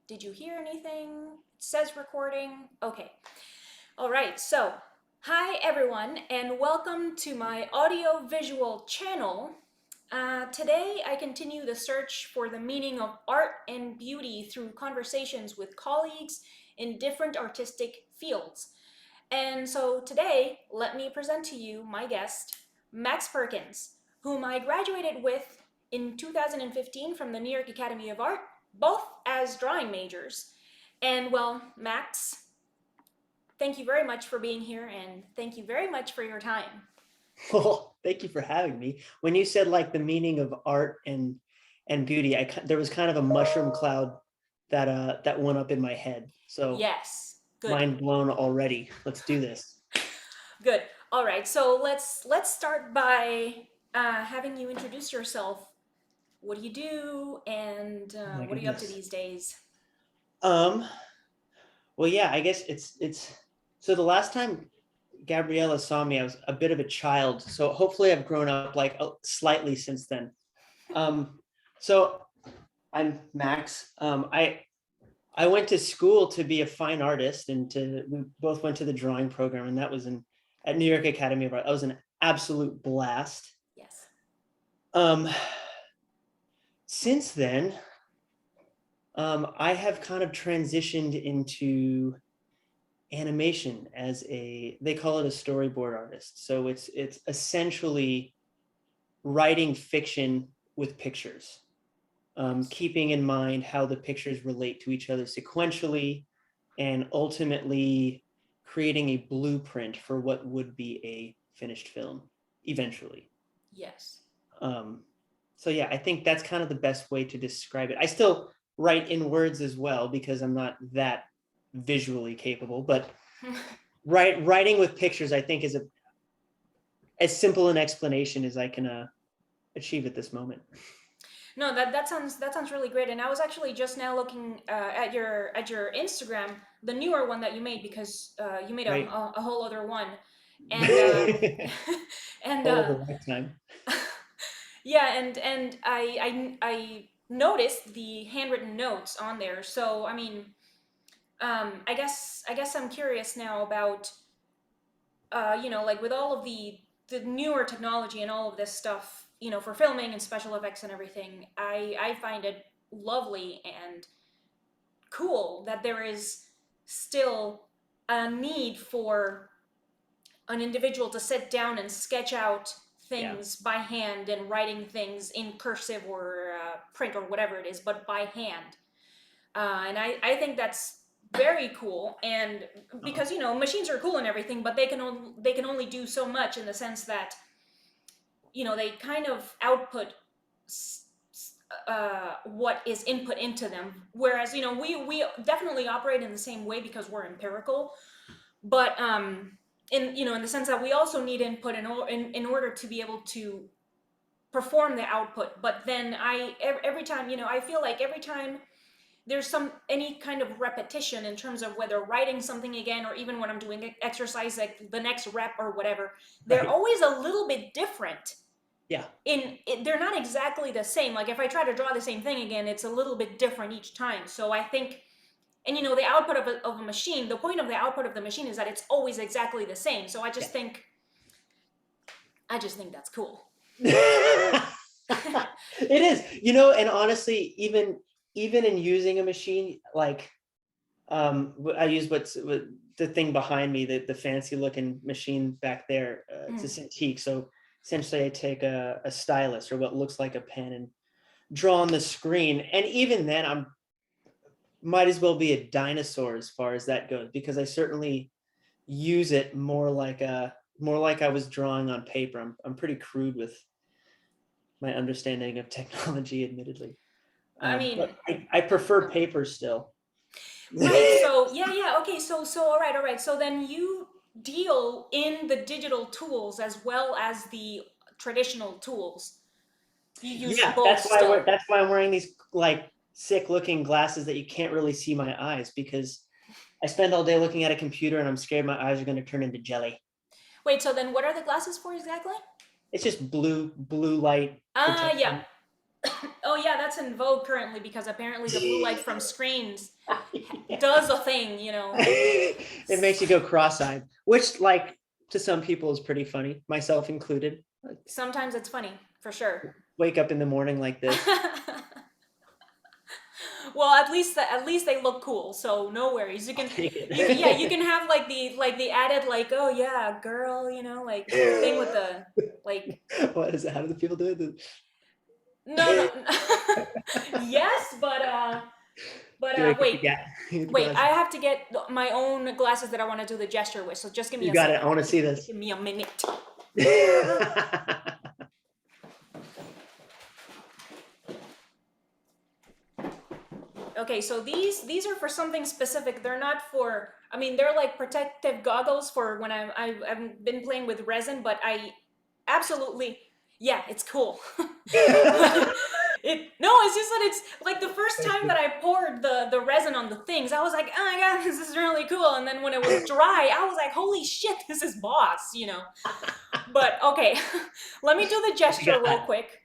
Did you hear anything? It says recording. Okay. All right. So, hi everyone, and welcome to my audio-visual channel. Today, I continue the search for the meaning of art and beauty through conversations with colleagues in different artistic fields. And so today, let me present to you my guest, Max Perkins, whom I graduated with in 2015 from the New York Academy of Art, both as drawing majors. And well, Max, thank you very much for being here and thank you very much for your time. Well, thank you for having me. When you said like the meaning of art and beauty, there was kind of a mushroom cloud that went up in my head. So Yes, good. mind blown already. Let's do this. Good. All right. So let's start by having you introduce yourself. What do you do, and Oh my what are you up to goodness. these days? Um, well, yeah, I guess it's so the last time Gabriela saw me, I was a bit of a child. So hopefully I've grown up like slightly since then. Um, so I'm Max. I went to school to be a fine artist, and we both went to the drawing program, and that was at New York Academy of Art. That was an absolute blast. Yes. Um, since then, I have kind of transitioned into animation as they call it a storyboard artist. So it's essentially writing fiction with pictures, Yes. keeping in mind how the pictures relate to each other sequentially, and ultimately creating a blueprint for what would be a finished film eventually. Yes. Um, so yeah, I think that's kind of the best way to describe it. I still write in words as well because I'm not that visually capable, but writing with pictures, I think, is as simple an explanation as I can achieve at this moment. No, that sounds really great. And I was actually just now looking at your Instagram, the newer one that you made, because you made a, Right. a, a whole other one, and and All of a lifetime. yeah, and I noticed the handwritten notes on there. So I mean, I guess I'm curious now about like with all of the newer technology and all of this stuff, for filming and special effects and everything, I find it lovely and cool that there is still a need for an individual to sit down and sketch out Yeah. things by hand and writing things in cursive or print or whatever it is, but by hand. And I think that's very cool. And Oh, because machines are cool and everything, but they can only do so much, in the sense that they kind of output what is input into them. Whereas we definitely operate in the same way because we're empirical, but in the sense that we also need input in order to be able to perform the output. But then every time, I feel like every time there's any kind of repetition in terms of whether writing something again, or even when I'm doing exercise, like the next rep or whatever, they're right. always a little bit different. Yeah. They're not exactly the same. Like if I try to draw the same thing again, it's a little bit different each time. So I think, and the output of a machine, the point of the output of the machine is that it's always exactly the same. So I just think that's cool. It is, and honestly, even in using a machine, like I use what the thing behind me, the fancy looking machine back there. It's a Mm. Cintiq. So essentially, I take a stylus or what looks like a pen and draw on the screen. And even then, I'm might as well be a dinosaur as far as that goes, because I certainly use it more like I was drawing on paper. I'm pretty crude with my understanding of technology, admittedly. I But mean, I prefer paper still. right. So yeah. Okay. So all right. So then you deal in the digital tools as well as the traditional tools. You use Yeah, both still. that's why I'm wearing these like sick looking glasses that you can't really see my eyes, because I spend all day looking at a computer and I'm scared my eyes are going to turn into jelly. Wait. So then, what are the glasses for exactly? It's just blue light Yeah. protection. Oh yeah, that's in vogue currently because apparently the blue light from screens Yeah. does a thing, you know. It makes you go cross-eyed, which like to some people is pretty funny, myself included. Like, Sometimes it's funny, for sure. wake up in the morning like this. Well, at least they look cool, so no worries. I'll take Yeah, you it. can have like the added like, oh yeah, girl, you know, like thing with the like What is it? How do the people do it? no no yes, but Do I get the, wait. get the Wait, I glasses? have to get my own glasses that I want to do the gesture with. So just give me You a got it. I second. want to see this. Give me a minute. Okay, so these are for something specific. They're not for. I mean, they're like protective goggles for when I've been playing with resin, but I absolutely yeah, it's cool. It no, it's just that it's like the first time that I poured the resin on the things, I was like, oh my god, this is really cool. And then when it was dry, I was like, holy shit, this is boss, you know. But okay, let me do the You gesture real got quick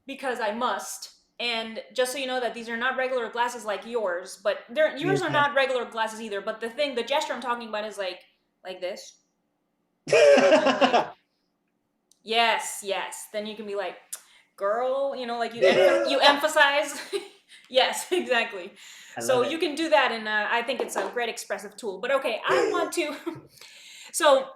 because I must. And just so you know that these are not regular glasses like yours, but yours are okay. not regular glasses either. But the gesture I'm talking about is like this, and like yes, yes. Then you can be like, girl, you know, like you emphasize. Yes, exactly. I So love you it. can do that, and I think it's a great expressive tool. But okay, I want to. So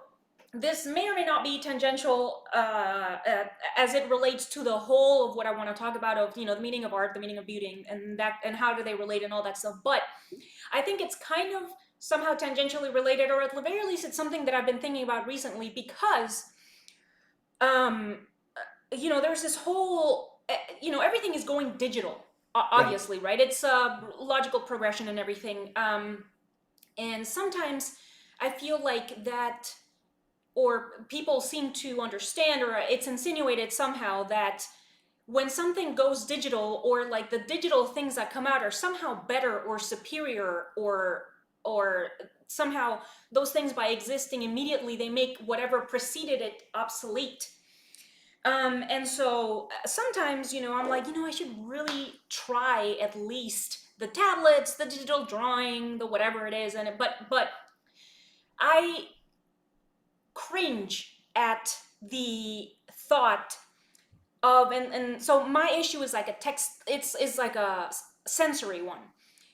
this may or may not be tangential as it relates to the whole of what I want to talk about of the meaning of art, the meaning of beauty, and how do they relate and all that stuff. But I think it's kind of somehow tangentially related, or at the very least, it's something that I've been thinking about recently because um, there's this whole everything is going digital, Right. obviously, right? It's logical progression and everything, and sometimes I feel like that or people seem to understand, or it's insinuated somehow that when something goes digital, or like the digital things that come out are somehow better or superior, or somehow those things by existing immediately they make whatever preceded it obsolete. And so sometimes I'm like, I should really try at least the tablets, the digital drawing, the whatever it is, and but I cringe at the thought of, and so my issue is like a text, it's like a sensory one,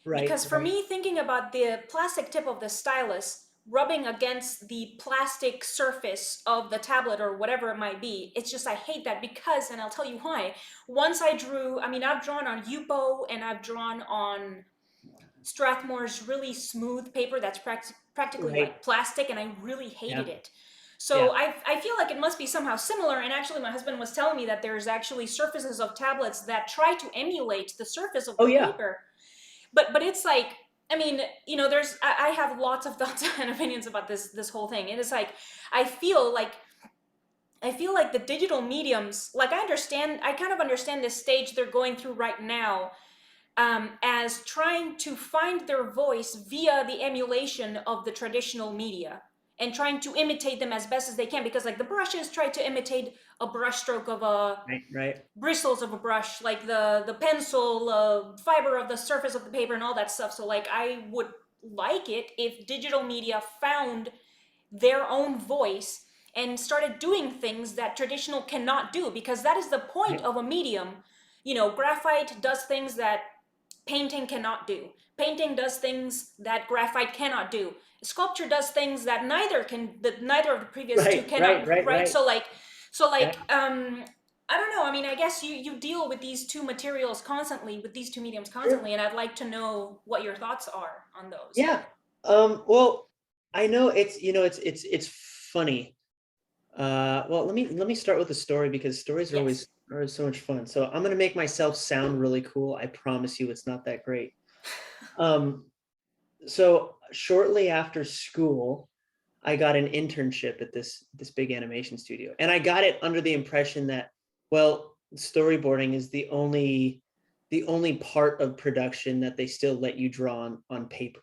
Right. because for Right. me thinking about the plastic tip of the stylus rubbing against the plastic surface of the tablet or whatever it might be, it's just I hate that because, and I'll tell you why. Once I mean, I've drawn on Yupo and I've drawn on Strathmore's really smooth paper that's practically Right. like plastic, and I really Yeah. hated it. Yeah. So I feel like it must be somehow similar. And actually, my husband was telling me that there's actually surfaces of tablets that try to emulate the surface of Oh the yeah. paper. But it's like, I mean, I have lots of thoughts and opinions about this whole thing. It is like I feel like I feel like the digital mediums, like I kind of understand this stage they're going through right now, as trying to find their voice via the emulation of the traditional media and trying to imitate them as best as they can, because like the brushes try to imitate a brushstroke of a Right. Right. bristles of a brush, like the pencil fiber of the surface of the paper and all that stuff. So like I would like it if digital media found their own voice and started doing things that traditional cannot do, because that is the point Right. of a medium. Graphite does things that painting cannot do. Painting does things that graphite cannot do. Sculpture does things that neither of the previous two Right. Right. cannot, Right. right? Right. Yeah. I don't know. I mean, I guess you deal with these two materials constantly, with these two mediums Sure. constantly, and I'd like to know what your thoughts are on those. Yeah. Well, I know it's funny. Well, let me start with a story because stories Yes. are always so much fun. So I'm gonna make myself sound really cool. I promise you, it's not that great. Um, so shortly after school, I got an internship at this big animation studio, and I got it under the impression that, well, storyboarding is the only part of production that they still let you draw on paper,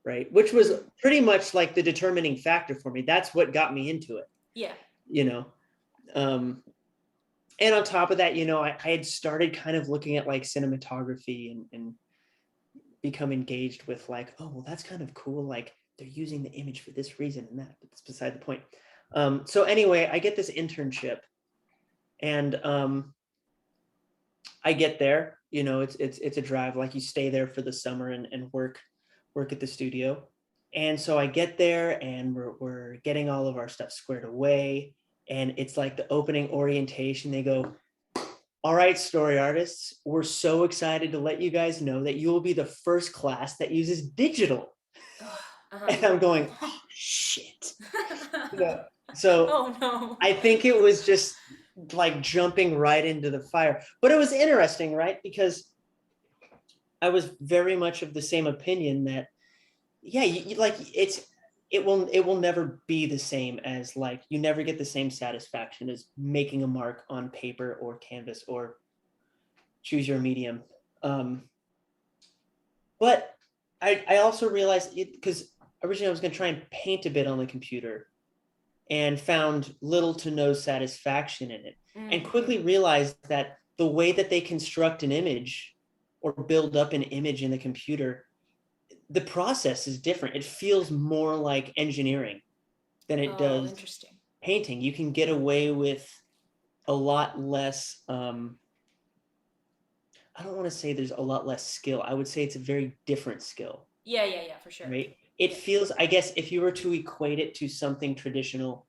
right? Which was Mm-hmm. pretty much like the determining factor for me. That's what got me into it, Yeah. you know. Um, and on top of that, I had started kind of looking at like cinematography and become engaged with like, oh, well, that's kind of cool. Like they're using the image for this reason and that, but that's beside the point. So anyway, I get this internship, and I get there, it's a drive, like you stay there for the summer and work at the studio. And so I get there and we're getting all of our stuff squared away. And it's like the opening orientation. They go, all right, story artists, we're so excited to let you guys know that you will be the first class that uses digital. And I'm going, oh, shit. So Oh no. I think it was just like jumping right into the fire. But it was interesting, right? Because I was very much of the same opinion that, yeah, like it will never be the same as, like, you never get the same satisfaction as making a mark on paper or canvas or choose your medium. But I also realized it, because originally I was going to try and paint a bit on the computer and found little to no satisfaction in it, and quickly realized that the way that they construct an image or build up an image in the computer, the process is different. It feels more like engineering than it Oh, does interesting. painting. You can get away with a lot less. I don't want to say there's a lot less skill. I would say it's a very different skill, Yeah, for sure. right? It feels, I guess, if you were to equate it to something traditional,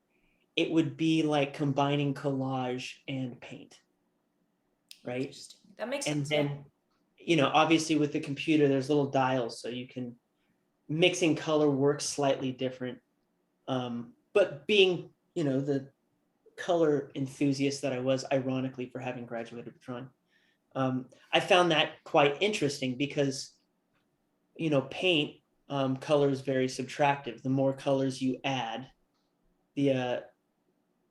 it would be like combining collage and paint, right? Interesting. That makes And sense. Yeah. then, obviously with the computer, there's little dials, so you can mixing color works slightly different. But being, the color enthusiast that I was, ironically, for having graduated with drawing, I found that quite interesting because, paint, color is very subtractive. The more colors you add, the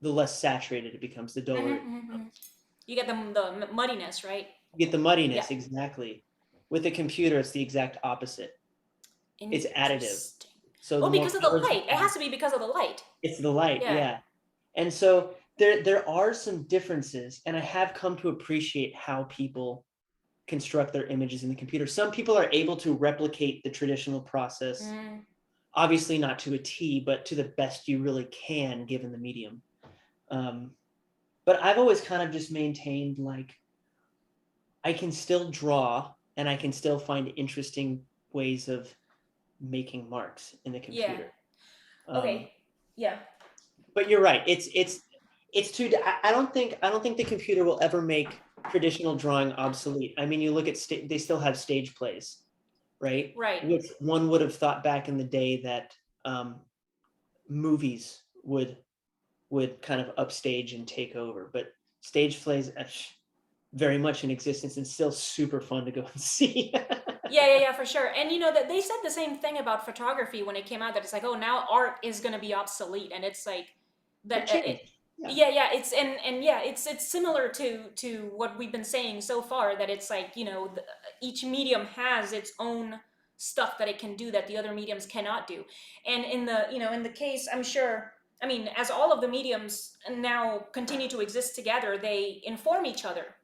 less saturated it becomes, the duller it becomes. You get the muddiness, right? You get the Yeah. muddiness, exactly. With the computer, it's the exact opposite. It's additive. Interesting. So Oh, the more because of the colors you light. It add, has to be because of the light. it's the light, Yeah. yeah. And so there are some differences, and I have come to appreciate how people construct their images in the computer. Some people are able to replicate the traditional process, obviously not to a T, but to the best you really can given the medium. But I've always kind of just maintained, like, I can still draw and I can still find interesting ways of making marks in the Yeah. computer. Okay. Yeah. But you're right. It's too. I don't think the computer will ever make traditional drawing obsolete. I mean, you look at they still have stage plays, right? Right. Which one would have thought back in the day that movies would kind of upstage and take over, but stage plays very much in existence and still super fun to go and see. Yeah, for sure. And that they said the same thing about photography when it came out, that it's like, oh, now art is going to be obsolete, and it's like that It changed. Yeah. yeah, it's and yeah, it's similar to what we've been saying so far, that it's like, each medium has its own stuff that it can do that the other mediums cannot do. And in the case, I'm sure, I mean, as all of the mediums now continue to exist together, they inform each other,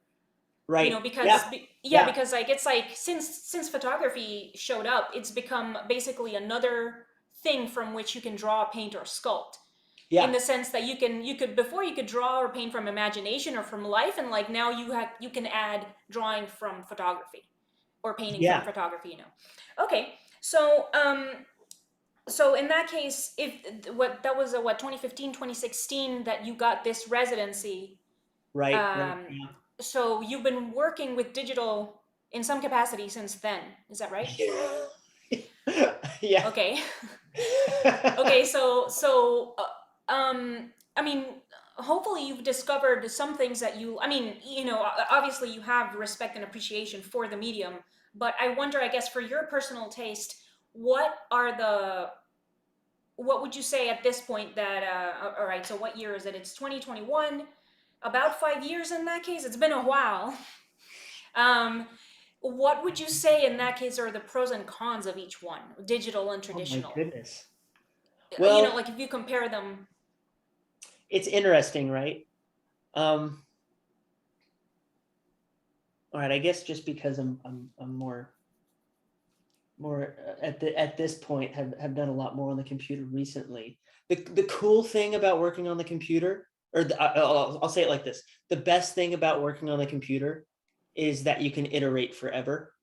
Right. because Yeah. yeah, Yeah. because like, it's like, since photography showed up, it's become basically another thing from which you can draw, paint, or sculpt, in Yeah. the sense that you could before, you could draw or paint from imagination or from life, and like now you can add drawing from photography or painting from Yeah. photography. Okay, so in that case, if what that was a what 2015, 2016 that you got this residency. Right. Right. um, so you've been working with digital in some capacity since then, is that right? Yeah. Yeah. Okay. Okay, I mean, hopefully you've discovered some things that I mean, obviously you have respect and appreciation for the medium, but I wonder, I guess, for your personal taste, what are the what would you say at this point that all right, so what year is it? It's 2021, about 5 years in that case. It's been a while. um what would you say in that case are the pros and cons of each one, digital and Oh my traditional? goodness. Well, Like, if you compare them. it's interesting, right? Um, all right, I guess just because I'm more at this point have done a lot more on the computer recently. The cool thing about working on the computer, or I'll say it like this: the best thing about working on the computer is that you can iterate forever,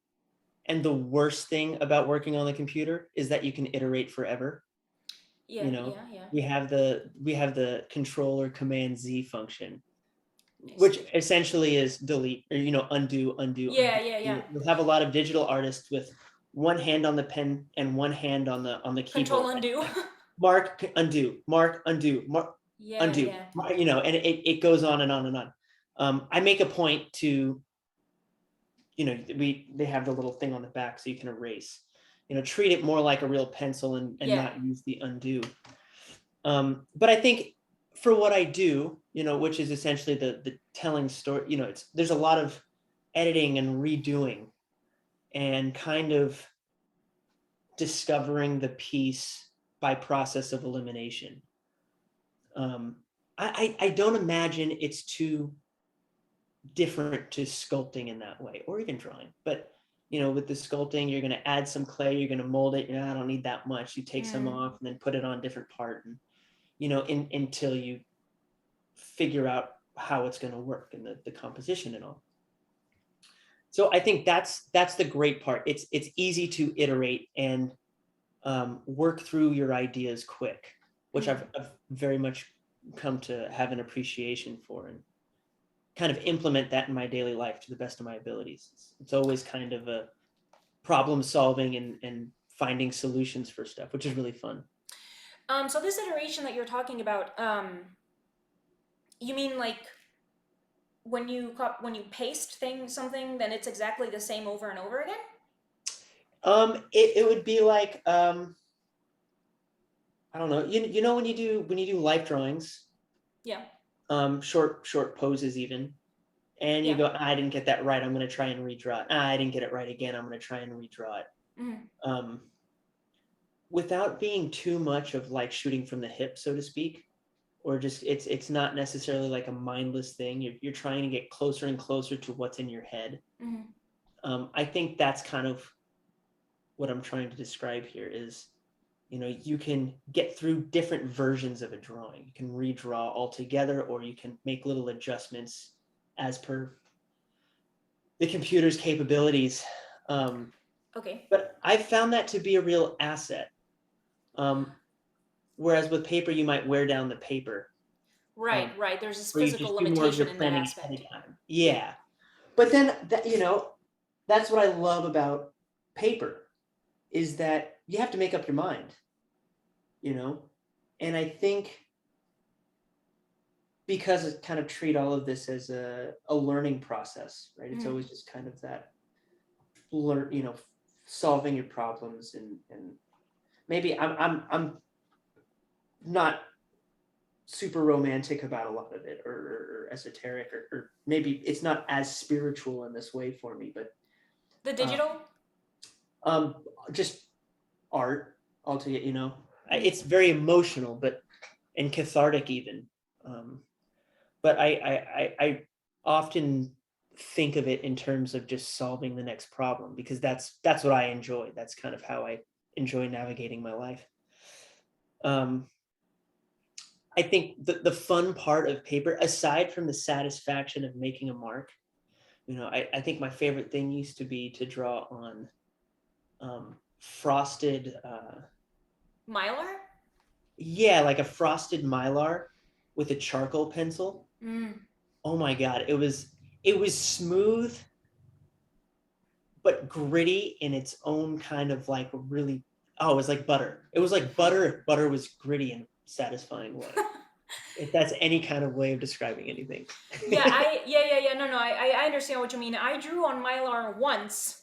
and the worst thing about working on the computer is that you can iterate forever. Yeah, You know, yeah, yeah. we have the controller command Z function, I which see. essentially is delete, or undo, undo, Yeah, undo. yeah, yeah. You'll have a lot of digital artists with one hand on the pen and one hand on the Control keyboard. undo. Mark, undo, mark, undo, mark, Yeah, undo. yeah. And it goes on and on and on. I make a point to, they have the little thing on the back so you can erase. Treat it more like a real pencil and Yeah. not use the undo. But I think for what I do, which is essentially the telling story, there's a lot of editing and redoing and kind of discovering the piece by process of elimination. Um, I don't imagine it's too different to sculpting in that way, or even drawing. But with the sculpting, you're going to add some clay, you're going to mold it. I don't need that much. You take some Mm. off and then put it on a different part, and until you figure out how it's going to work and the composition and all. So I think that's the great part. It's easy to iterate and work through your ideas quick, which I've very much come to have an appreciation for, and kind of implement that in my daily life to the best of my abilities. It's always kind of a problem solving and finding solutions for stuff, which is really fun. So this iteration that you're talking about, you mean like when you paste something, then it's exactly the same over and over again? It would be like, I don't know, when you do life drawings, Yeah. short poses even, and you Yeah. go, I didn't get that right, I'm going to try and redraw it. I didn't get it right again, I'm going to try and redraw it. Mm. um, without being too much of like shooting from the hip, so to speak, or just it's not necessarily like a mindless thing. You're trying to get closer and closer to what's in your head. Mm. I think that's kind of what I'm trying to describe here is, you can get through different versions of a drawing. You can redraw altogether, or you can make little adjustments as per the computer's capabilities. Okay. But I've found that to be a real asset. Um, Whereas with paper, you might wear down the paper, Right, right. There's this where you physical just do more of your limitation in that planning ahead aspect. of time. Yeah. But then that's what I love about paper, is that you have to make up your mind, you know? And I think because I kind of treat all of this as a learning process, right? It's Mm. always just kind of that solving your problems, and maybe I'm not super romantic about a lot of it, or esoteric, or maybe it's not as spiritual in this way for me, but The uh, digital? just art altogether. Mm. It's very emotional, but and cathartic even. Um, but I often think of it in terms of just solving the next problem, because that's what I enjoy. That's kind of how I enjoy navigating my life. Um, I think the fun part of paper, aside from the satisfaction of making a mark, I think my favorite thing used to be to draw on frosted, Mylar? yeah, like a frosted mylar with a charcoal pencil. Mm. Oh my God, it was smooth but gritty in its own kind of like really, oh, it was like butter. It was like butter if butter was gritty and satisfying way. If that's any kind of way of describing anything. Yeah, no, no, I understand what you mean. I drew on Mylar once,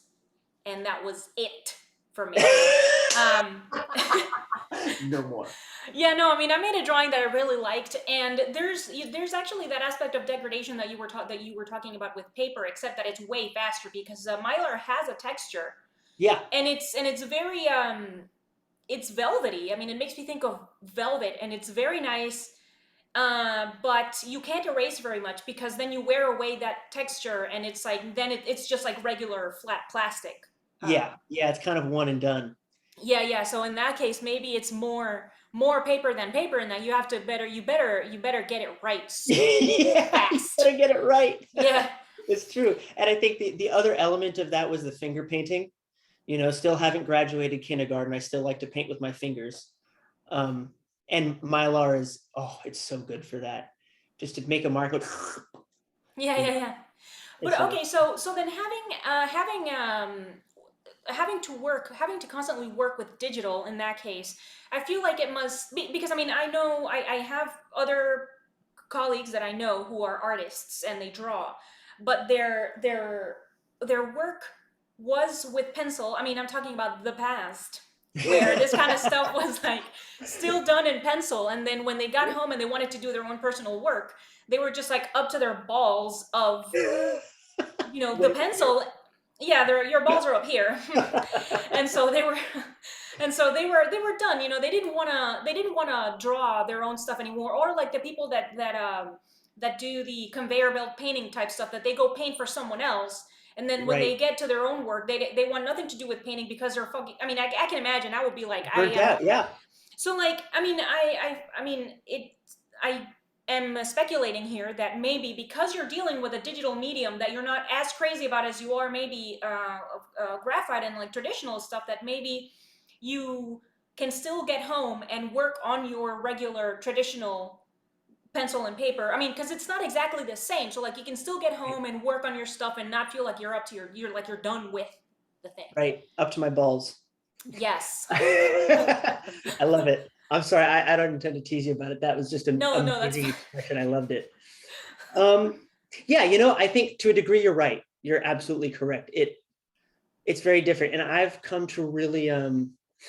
and that was it for me. Um, No more. yeah, no, I mean, I made a drawing that I really liked, and there's actually that aspect of degradation that you were talking about with paper, except that it's way faster because Mylar has a texture, Yeah. and it's very it's velvety. I mean, it makes me think of velvet, and it's very nice. but you can't erase very much because then you wear away that texture, and it's like then it's just like regular flat plastic. Yeah, yeah, it's kind of one and done. Yeah, yeah. So in that case, maybe it's more paper than paper, and that you have to you better get it right Yeah, you fast. better get it right. Yeah. It's true. And I think the other element of that was the finger painting. Still haven't graduated kindergarten. I still like to paint with my fingers. Um, and Mylar is, oh, it's so good for that. Just to make a mark, like, Yeah, you know, yeah, yeah. But it's nice. okay, so then having to constantly work with digital in that case, I feel like it must be because I mean I know I have other colleagues that I know who are artists and they draw, but their work was with pencil. I mean, I'm talking about the past where this kind of stuff was like still done in pencil, and then when they got home and they wanted to do their own personal work, they were just like up to their balls of the Way up here. pencil. Yeah, your balls are up here. And so they were they were done. They didn't want to draw their own stuff anymore, or like the people that do the conveyor belt painting type stuff, that they go paint for someone else, and then when they Right. get to their own work, they want nothing to do with painting because they're fucking. I mean, I can imagine I would be like, I Burnt am. out. Yeah. So like, I mean it. I am speculating here that maybe because you're dealing with a digital medium that you're not as crazy about as you are maybe graphite and like traditional stuff, that maybe you can still get home and work on your regular traditional pencil and paper. I mean, because it's not exactly the same. So like you can still get home and work on your stuff and not feel like you're up to you're done with the thing. Right. Up to my balls. Yes. I love it. I'm sorry. I don't intend to tease you about it. That was just an No, no, that's amazing fine. expression. I loved it. Yeah, I think to a degree you're right. You're absolutely correct. It's very different. And I've come to really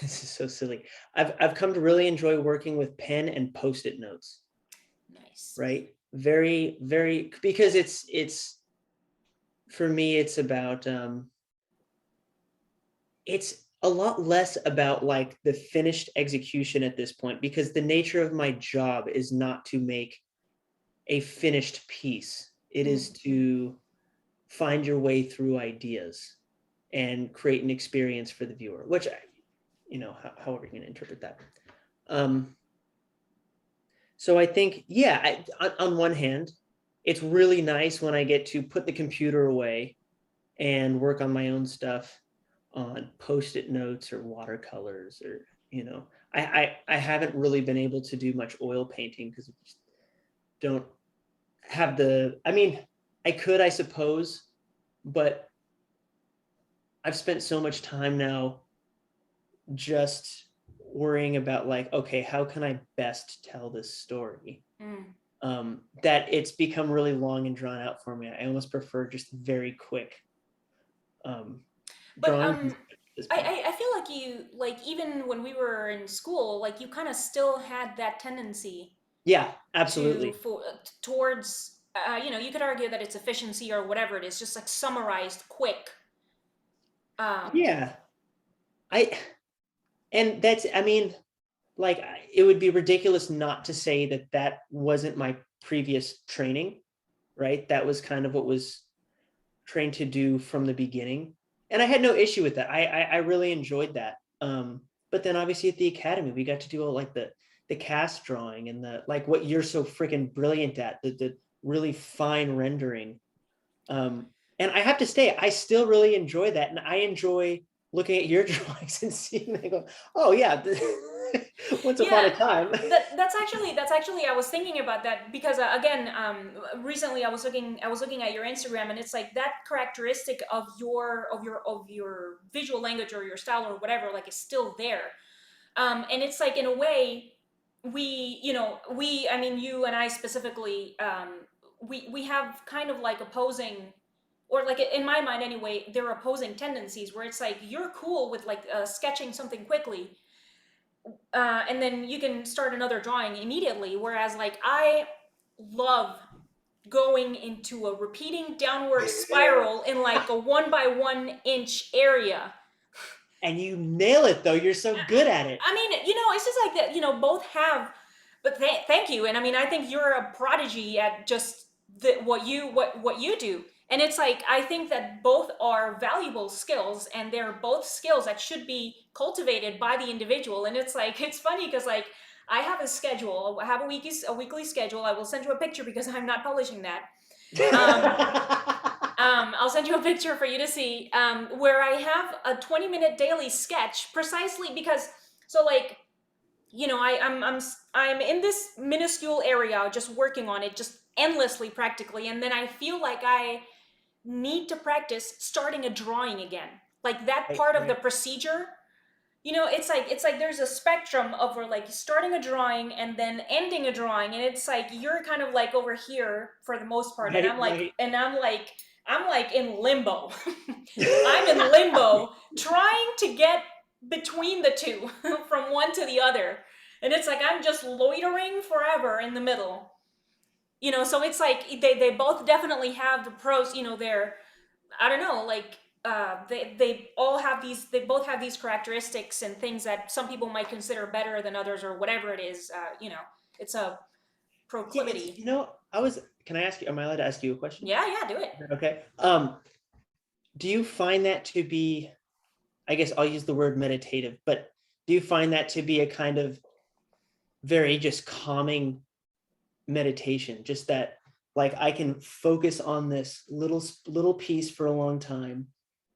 this is so silly. I've come to really enjoy working with pen and post-it notes, Nice. right? Very, very, because it's for me, it's about it's a lot less about like the finished execution at this point, because the nature of my job is not to make a finished piece. It is Mm. to find your way through ideas and create an experience for the viewer, which however you're going to interpret that. So I think, yeah, on one hand, it's really nice when I get to put the computer away and work on my own stuff on post-it notes or watercolors, or I haven't really been able to do much oil painting because I just don't have the. I mean, I could, I suppose, but I've spent so much time now just worrying about like, okay, how can I best tell this story? Mm. That it's become really long and drawn out for me. I almost prefer just very quick um, But drawings at this I, point. I feel like you like even when we were in school, like you kind of still had that tendency Yeah, to absolutely. for towards you could argue that it's efficiency or whatever it is, just like summarized quick. Um, Yeah, I and that's, I mean, like, it would be ridiculous not to say that that wasn't my previous training, right? That was kind of what was trained to do from the beginning, and I had no issue with that. I really enjoyed that. But then obviously at the academy, we got to do all like the cast drawing and the like what you're so freaking brilliant at, the really fine rendering. Um, and I have to say, I still really enjoy that, and I enjoy looking at your drawings and seeing them go, oh yeah, once upon yeah, a time. that's actually I was thinking about that because again, recently I was looking at your Instagram, and it's like that characteristic of your visual language or your style or whatever, like is still there. And it's like in a way I mean you and I specifically, we have kind of like opposing, or like in my mind anyway, they're opposing tendencies where it's like you're cool with like sketching something quickly, and then you can start another drawing immediately, whereas like I love going into a repeating downward spiral in like a 1 by 1 inch area. And you nail it though. You're so good at it. I mean, it's just like that. Both have But thank you. And I mean, I think you're a prodigy at just what you do. And it's like I think that both are valuable skills, and they're both skills that should be cultivated by the individual. And it's like it's funny because like I have a schedule. I have a weekly schedule. I will send you a picture because I'm not publishing that. Um, I'll send you a picture for you to see, where I have a 20-minute daily sketch precisely because so like I'm in this minuscule area just working on it just endlessly practically, and then I feel like I need to practice starting a drawing again, like that Right, part of the right, procedure. It's like there's a spectrum of where like starting a drawing and then ending a drawing, and it's like you're kind of like over here for the most part, and right, i'm like right. and i'm like i'm like in limbo. I'm in limbo trying to get between the two from one to the other, and it's like I'm just loitering forever in the middle. So it's like they both definitely have the pros. They're, I don't know, like they both have these characteristics and things that some people might consider better than others or whatever it is. It's a Yeah, it's, proclivity. can I ask you, am I allowed to ask you a question? Yeah, yeah, do it. Is that okay? Do you find that to be, I guess I'll use the word meditative, but do you find that to be a kind of very just calming meditation? Just that, like, I can focus on this little piece for a long time,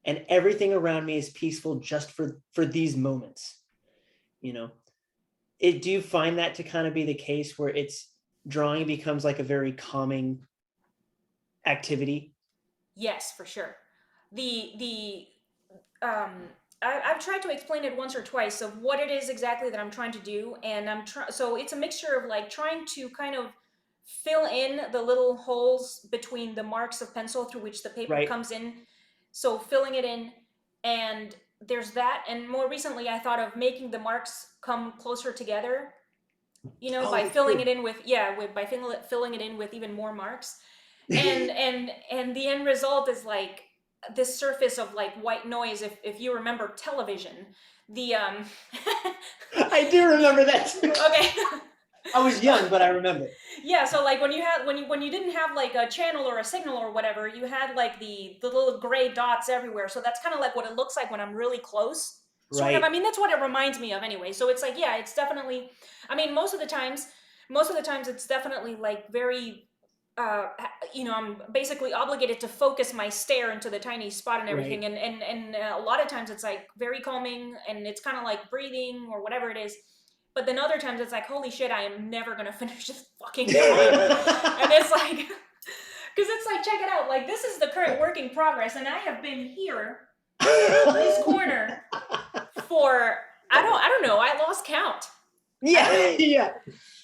and everything around me is peaceful just for these moments, you know? Do you find that to kind of be the case where it's drawing becomes like a very calming activity? Yes, for sure. The um I've tried to explain it once or twice of what it is exactly that I'm trying to do, and so it's a mixture of like trying to kind of fill in the little holes between the marks of pencil through which the paper Right. comes in. So filling it in, and there's that. And more recently, I thought of making the marks come closer together. Oh, By that's filling it good. in with by filling it in with even more marks, and the end result is like this surface of like white noise. If you remember television, the I do remember that too. okay. I was young, but I remember. Yeah, so like when you didn't have like a channel or a signal or whatever, you had like the little gray dots everywhere. So that's kind of like what it looks like when I'm really close, sort of. I Right. mean, that's what it reminds me of anyway. So it's like, yeah, it's definitely, I mean, most of the times it's definitely like very I'm basically obligated to focus my stare into the tiny spot and everything, Right. and a lot of times it's like very calming, and it's kind of like breathing or whatever it is. But then other times it's like, holy shit, I am never gonna finish this fucking drawing. And it's like, because it's like, check it out, like this is the current work in progress, and I have been here in this corner for, I don't know, I lost count. I don't Yeah, know. yeah.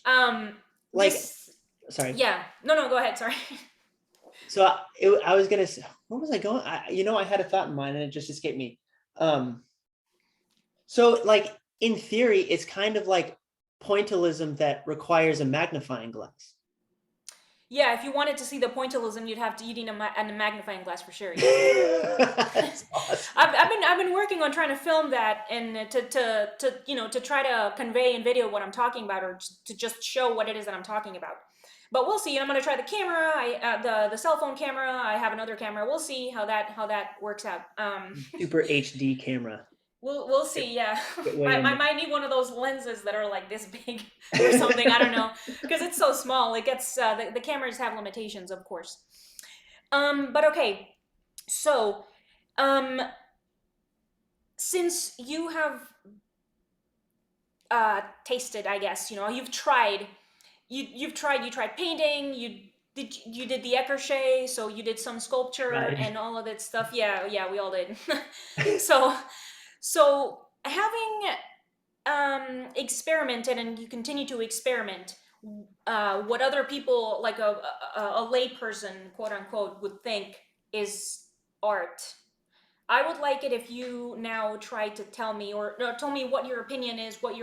Um, Like, this, sorry. yeah, no, go ahead, sorry. So I was gonna say, where was I going? I had a thought in mind and it just escaped me. Um, so like in theory, it's kind of like pointillism that requires a magnifying glass. Yeah, if you wanted to see the pointillism, you'd need a magnifying glass for sure. Yeah. That's awesome. I've been working on trying to film that, and to try to convey in video what I'm talking about, or to just show what it is that I'm talking about. But we'll see. And I'm gonna try the camera, the cell phone camera. I have another camera. We'll see how that works out. Super HD camera. We'll see. Yeah, Get way in I there. might need one of those lenses that are like this big or something. I don't know, because it's so small. It gets the cameras have limitations, of course. But okay, so um, since you have tasted, I guess you tried painting. You did the écorché, so you did some sculpture Right. and all of that stuff. Yeah, yeah, we all did. so so having experimented, and you continue to experiment, what other people, like a lay person, quote unquote, would think is art. I would like it if you now try to tell me, or no, tell me what your opinion is, what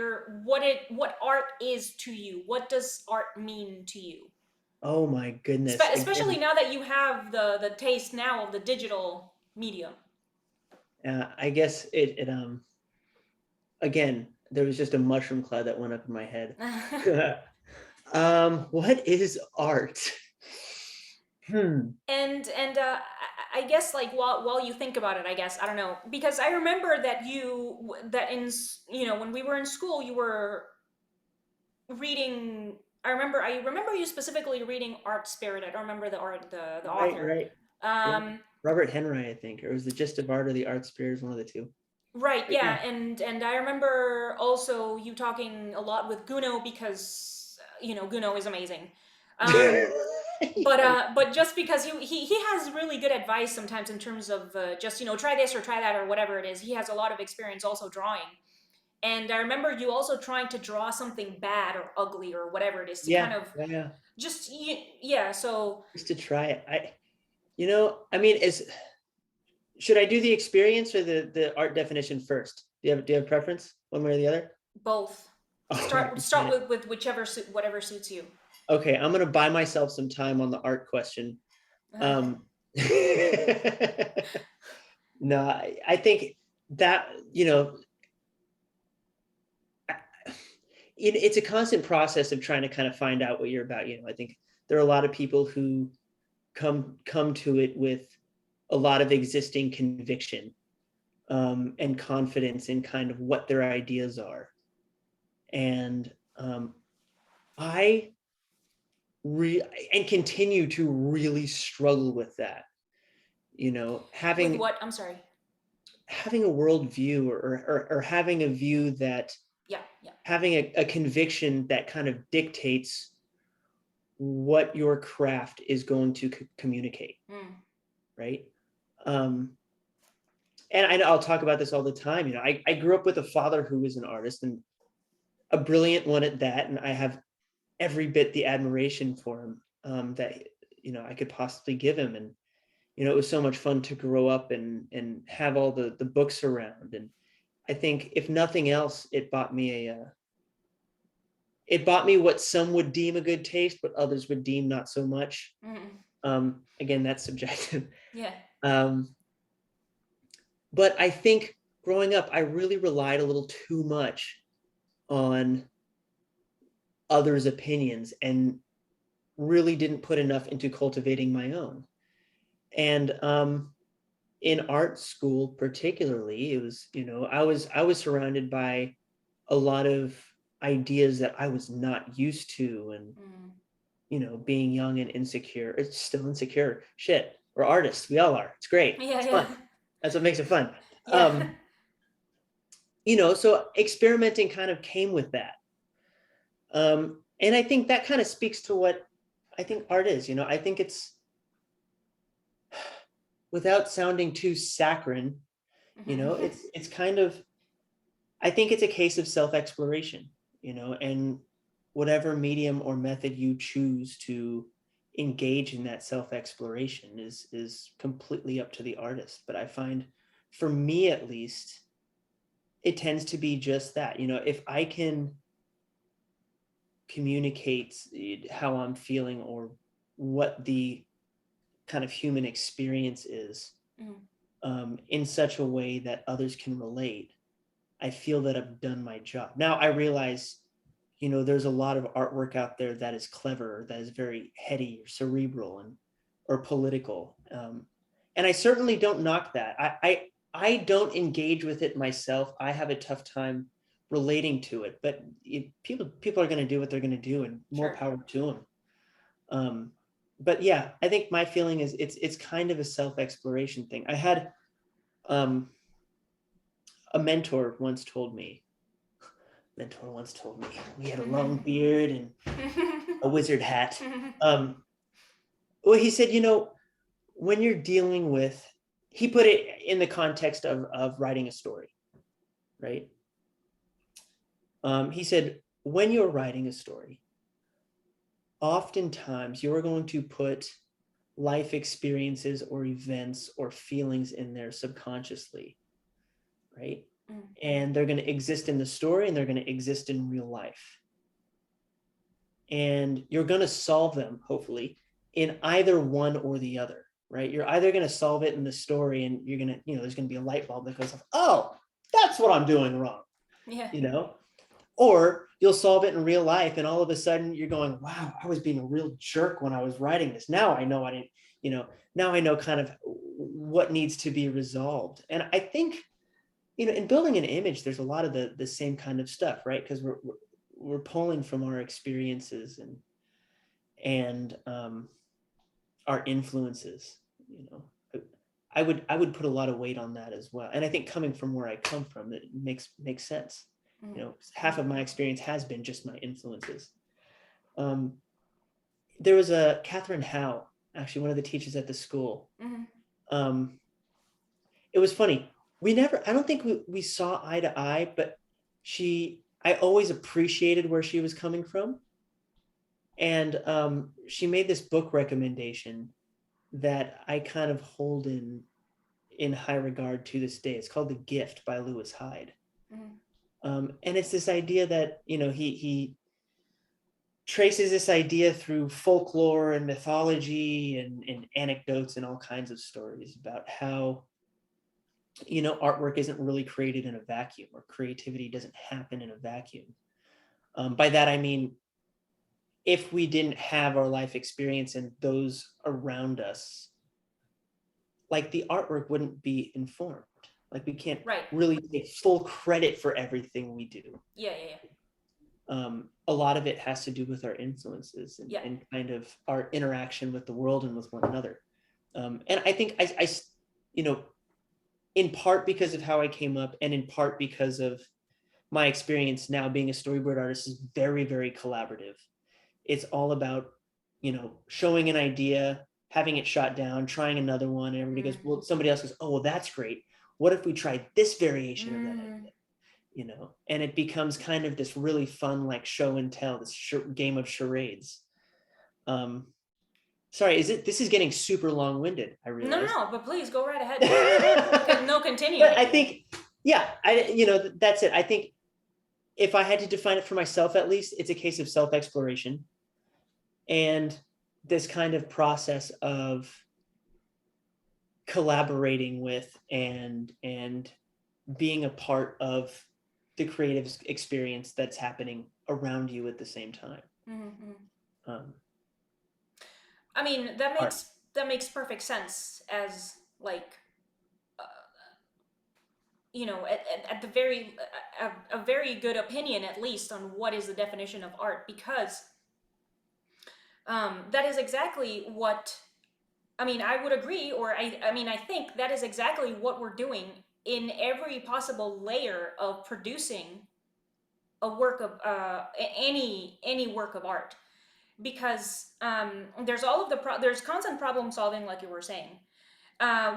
art is to you. What does art mean to you? Oh my goodness. Especially Again, now that you have the taste now of the digital medium. I guess again, there was just a mushroom cloud that went up in my head. What is art? Hmm. And I guess like while you think about it, I guess I don't know, because I remember that when we were in school, you were reading. I remember you specifically reading Art Spirit. I don't remember the Right, author. right. Yeah. Um, Robert Henry, I think, or it was the Gist of Art or the Art Spears, one of the two. right, But yeah, yeah. and I remember also you talking a lot with Guno because Guno is amazing. Um, but just because he has really good advice sometimes in terms of just try this or try that or whatever it is. He has a lot of experience also drawing, and I remember you also trying to draw something bad or ugly or whatever it is to kind Yeah, of yeah, yeah. yeah. So Just to try it. I mean, should I do the experience or the art definition first? Do you have preference one way or the other? both. All right, Start fine. with whatever suits you. Okay, I'm gonna buy myself some time on the art question. Um, no, I think that, it's a constant process of trying to kind of find out what you're about. I think there are a lot of people who come to it with a lot of existing conviction, and confidence in kind of what their ideas are. And I and continue to really struggle with that. With Having what? I'm sorry. having a worldview, or having a view that Yeah, yeah. having a conviction that kind of dictates what your craft is going to communicate, Mm. right? Um, and I'll talk about this all the time. I grew up with a father who was an artist, and a brilliant one at that, and I have every bit the admiration for him, that I could possibly give him. And it was so much fun to grow up and have all the books around. And I think if nothing else, it bought me what some would deem a good taste, but others would deem not so much. Mm. Again, that's subjective. Yeah. Um, but I think growing up, I really relied a little too much on others' opinions and really didn't put enough into cultivating my own. And in art school, particularly, it was, I was surrounded by a lot of ideas that I was not used to. And Mm. being young and insecure, it's still insecure. Shit, we're artists. We all are. It's great. Yeah, It's yeah. fun. That's what makes it fun. Yeah. So experimenting kind of came with that. And I think that kind of speaks to what I think art is. I think it's, without sounding too saccharine, it's kind of, I think it's a case of self-exploration, and whatever medium or method you choose to engage in that self-exploration is completely up to the artist. But I find, for me at least, it tends to be just that. If I can communicate how I'm feeling, or what the kind of human experience is, Mm. in such a way that others can relate, I feel that I've done my job. Now I realize, there's a lot of artwork out there that is clever, that is very heady or cerebral or political. And I certainly don't knock that. I don't engage with it myself. I have a tough time relating to it, but people are going to do what they're going to do, and more Sure. power to them. But yeah, I think my feeling is it's kind of a self-exploration thing. I had, a mentor once told me, he had a long beard and a wizard hat. Well, he said, when you're dealing with, he put it in the context of writing a story, right? He said, when you're writing a story, oftentimes you're going to put life experiences or events or feelings in there subconsciously, right? Mm. And they're going to exist in the story, and they're going to exist in real life. And you're going to solve them, hopefully, in either one or the other, right? You're either going to solve it in the story, and you're going to, there's going to be a light bulb that goes off. Oh, that's what I'm doing wrong, Yeah. you know? Or you'll solve it in real life, and all of a sudden you're going, wow, I was being a real jerk when I was writing this. Now I know I didn't, now I know kind of what needs to be resolved. And I think, in building an image, there's a lot of the same kind of stuff, right? Because we're pulling from our experiences and our influences. I would put a lot of weight on that as well. And I think coming from where I come from, it makes sense. Half of my experience has been just my influences. There was a Catherine Howe, actually one of the teachers at the school. It was funny. I don't think we saw eye to eye, but I always appreciated where she was coming from. And she made this book recommendation that I kind of hold in high regard to this day. It's called The Gift by Lewis Hyde. And it's this idea that, he traces this idea through folklore and mythology and anecdotes and all kinds of stories about how, artwork isn't really created in a vacuum, or creativity doesn't happen in a vacuum. By that, I mean, if we didn't have our life experience and those around us, like, the artwork wouldn't be informed. Like, we can't really take full credit for everything we do. Yeah. A lot of it has to do with our influences and kind of our interaction with the world and with one another. And I think I in part because of how I came up, and in part because of my experience now being a storyboard artist, is very, very collaborative. It's all about, showing an idea, having it shot down, trying another one, and everybody goes, well, somebody else goes, oh, well, that's great. What if we tried this variation of that idea? And it becomes kind of this really fun, like, show and tell, this game of charades. Sorry, this is getting super long-winded, I realize. No, but please go right ahead. No, continue. But I think, that's it. I think if I had to define it for myself, at least, it's a case of self-exploration and this kind of process of collaborating with and being a part of the creative experience that's happening around you at the same time. I mean, that makes perfect sense as, like, at the very a very good opinion, at least, on what is the definition of art, because that is exactly what, I mean, I would agree, or I think that is exactly what we're doing in every possible layer of producing a work of any work of art, because there's all of there's constant problem solving, like you were saying,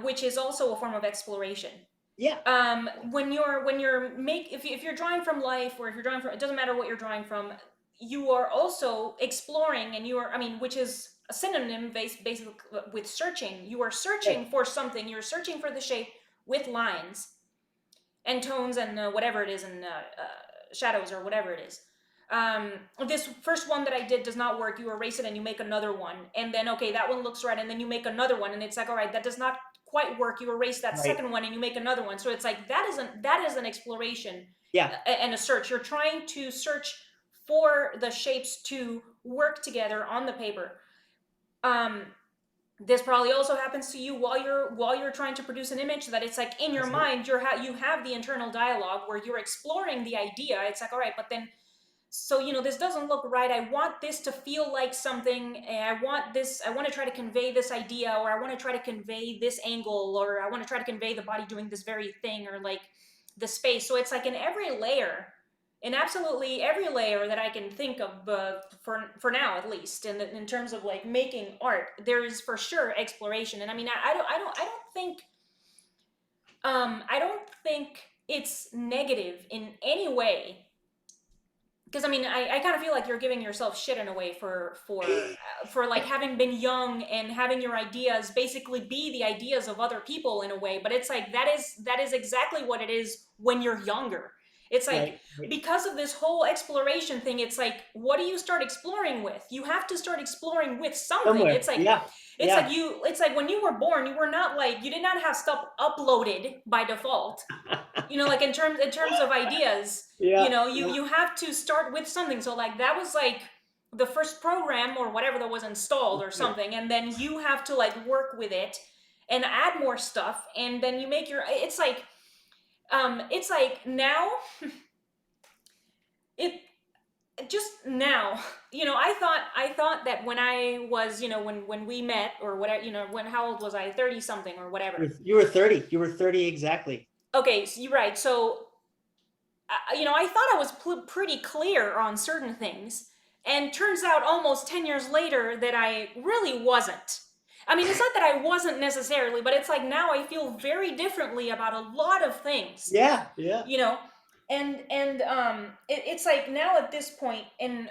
which is also a form of exploration. When if you're drawing from life, or if you're drawing from, it doesn't matter what you're drawing from, you are also exploring, and which is a synonym basically with searching. You are searching for something. You're searching for the shape with lines and tones and whatever it is, and shadows, or whatever it is. This first one that I did does not work. You erase it and you make another one, and then, okay, that one looks right, and then you make another one, and it's like, all right, that does not quite work. You erase that second one and you make another one. So it's like, that is an exploration, and a search. You're trying to search for the shapes to work together on the paper. This probably also happens to you while you're trying to produce an image, that it's like, in your mind, you have the internal dialogue where you're exploring the idea. It's like, all right, but then, so, this doesn't look right. I want this to feel like something. I want to try to convey this idea, or I want to try to convey this angle, or I want to try to convey the body doing this very thing, or like the space. So it's like, in absolutely every layer that I can think of, for now, at least, in terms of, like, making art, there is for sure exploration. And I mean, I don't think it's negative in any way. Because, I mean, I kind of feel like you're giving yourself shit in a way for like, having been young and having your ideas basically be the ideas of other people in a way. But it's like, that is exactly what it is when you're younger. It's like, Right. Right. because of this whole exploration thing, it's like, what do you start exploring with? You have to start exploring with something. Somewhere. Yeah. Yeah. It's like when you were born, you were not like, you did not have stuff uploaded by default. Like in terms of ideas, Yeah. you have to start with something. So like that was like the first program or whatever that was installed or Yeah. something, and then you have to like work with it and add more stuff, and then you make your, it's like now it just now, I thought that when I was, when we met or whatever, when, how old was I, 30 something or whatever. You were 30. You were 30 exactly. Okay, so you're right. So I thought I was pretty clear on certain things, and turns out almost 10 years later that I really wasn't. I mean, it's not that I wasn't necessarily, but it's like now I feel very differently about a lot of things, Yeah. Yeah. you know it's like now at this point in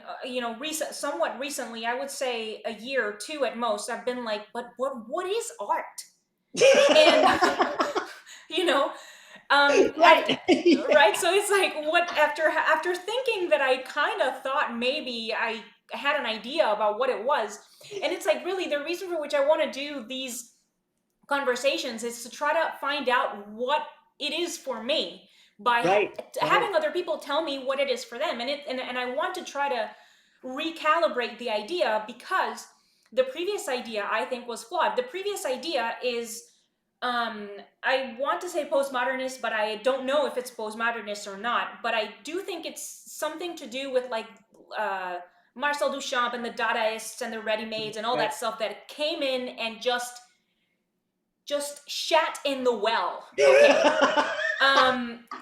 somewhat recently, I would say a year or two at most, I've been like, but what is art? And you know after, Right. Yeah. right, so it's like, what, after thinking that I kind of thought maybe I had an idea about what it was. And it's like, really, the reason for which I want to do these conversations is to try to find out what it is for me by Right. Right. having other people tell me what it is for them. And I want to try to recalibrate the idea, because the previous idea I think was flawed. The previous idea is, I want to say postmodernist, but I don't know if it's postmodernist or not. But I do think it's something to do with like uh, Marcel Duchamp and the Dadaists and the ready-mades and all Right. that stuff that came in and just shat in the well. Okay.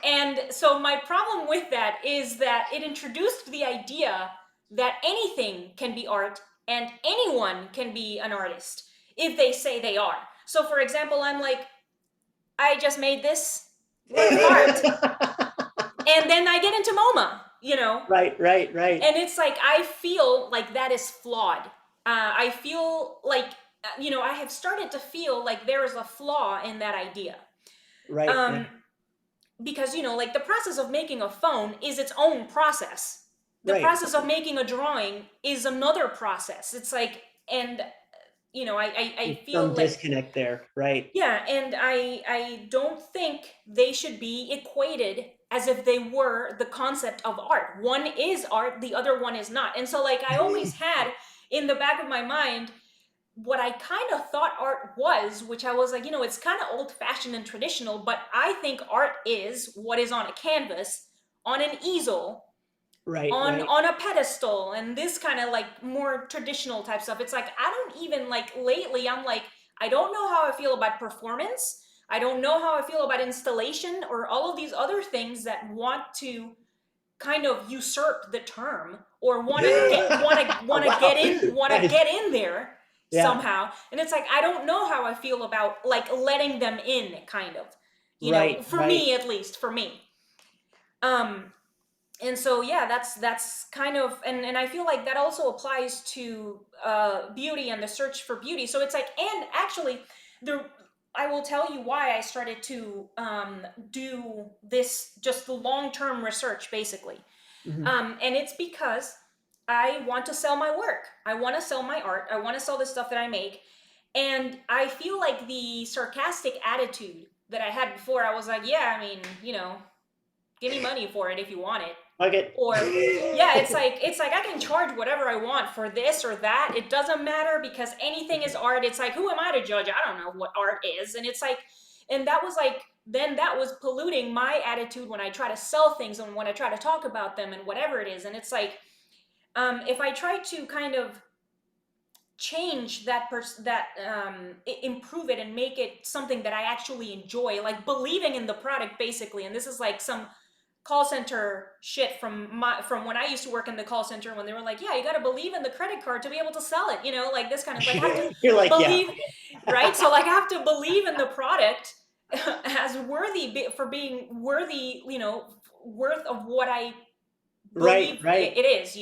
And so my problem with that is that it introduced the idea that anything can be art and anyone can be an artist if they say they are. So for example, I'm like, I just made this work of art, and then I get into MoMA. Right. Right. Right. And it's like, I feel like that is flawed. I feel like, I have started to feel like there is a flaw in that idea. Right. Um, because, like the process of making a phone is its own process. The Right. process of making a drawing is another process. It's like, and, I Some feel like, disconnect there. Right. yeah, and I don't think they should be equated as if they were the concept of art. One is art, the other one is not. And so like I always had in the back of my mind what I kind of thought art was, which I was like, it's kind of old-fashioned and traditional, but I think art is what is on a canvas, on an easel, Right. Right. on a pedestal, and this kind of like more traditional type stuff. It's like, I don't even, like, lately I'm like, I don't know how I feel about performance, I don't know how I feel about installation, or all of these other things that want to kind of usurp the term, or want to get Wow. That is, get in there yeah. somehow. And it's like, I don't know how I feel about like letting them in, kind of, Right. for Right. me, at least for me. um and so yeah, that's kind of, and I feel like that also applies to beauty and the search for beauty. So it's like, and actually, the I will tell you why I started to do this, just the long-term research, basically. Mhm. And it's because I want to sell my work, I want to sell my art, I want to sell the stuff that I make. And I feel like the sarcastic attitude that I had before, I was like, yeah, I mean, give me money for it if you want it. Okay. Or yeah, it's like I can charge whatever I want for this or that. It doesn't matter, because anything is art. It's like, who am I to judge? I don't know what art is. And it's like, and that was like, then that was polluting my attitude when I try to sell things and when I try to talk about them and whatever it is. And it's like, if I try to kind of change improve it and make it something that I actually enjoy, like believing in the product, basically. And this is like some call center shit from when I used to work in the call center, when they were like, yeah, you got to believe in the credit card to be able to sell it, like this kind of, like, I have to You're like, yeah. believe, right? So like I have to believe in the product as worthy, for being worthy, worth of what I Right. believe Right. it is.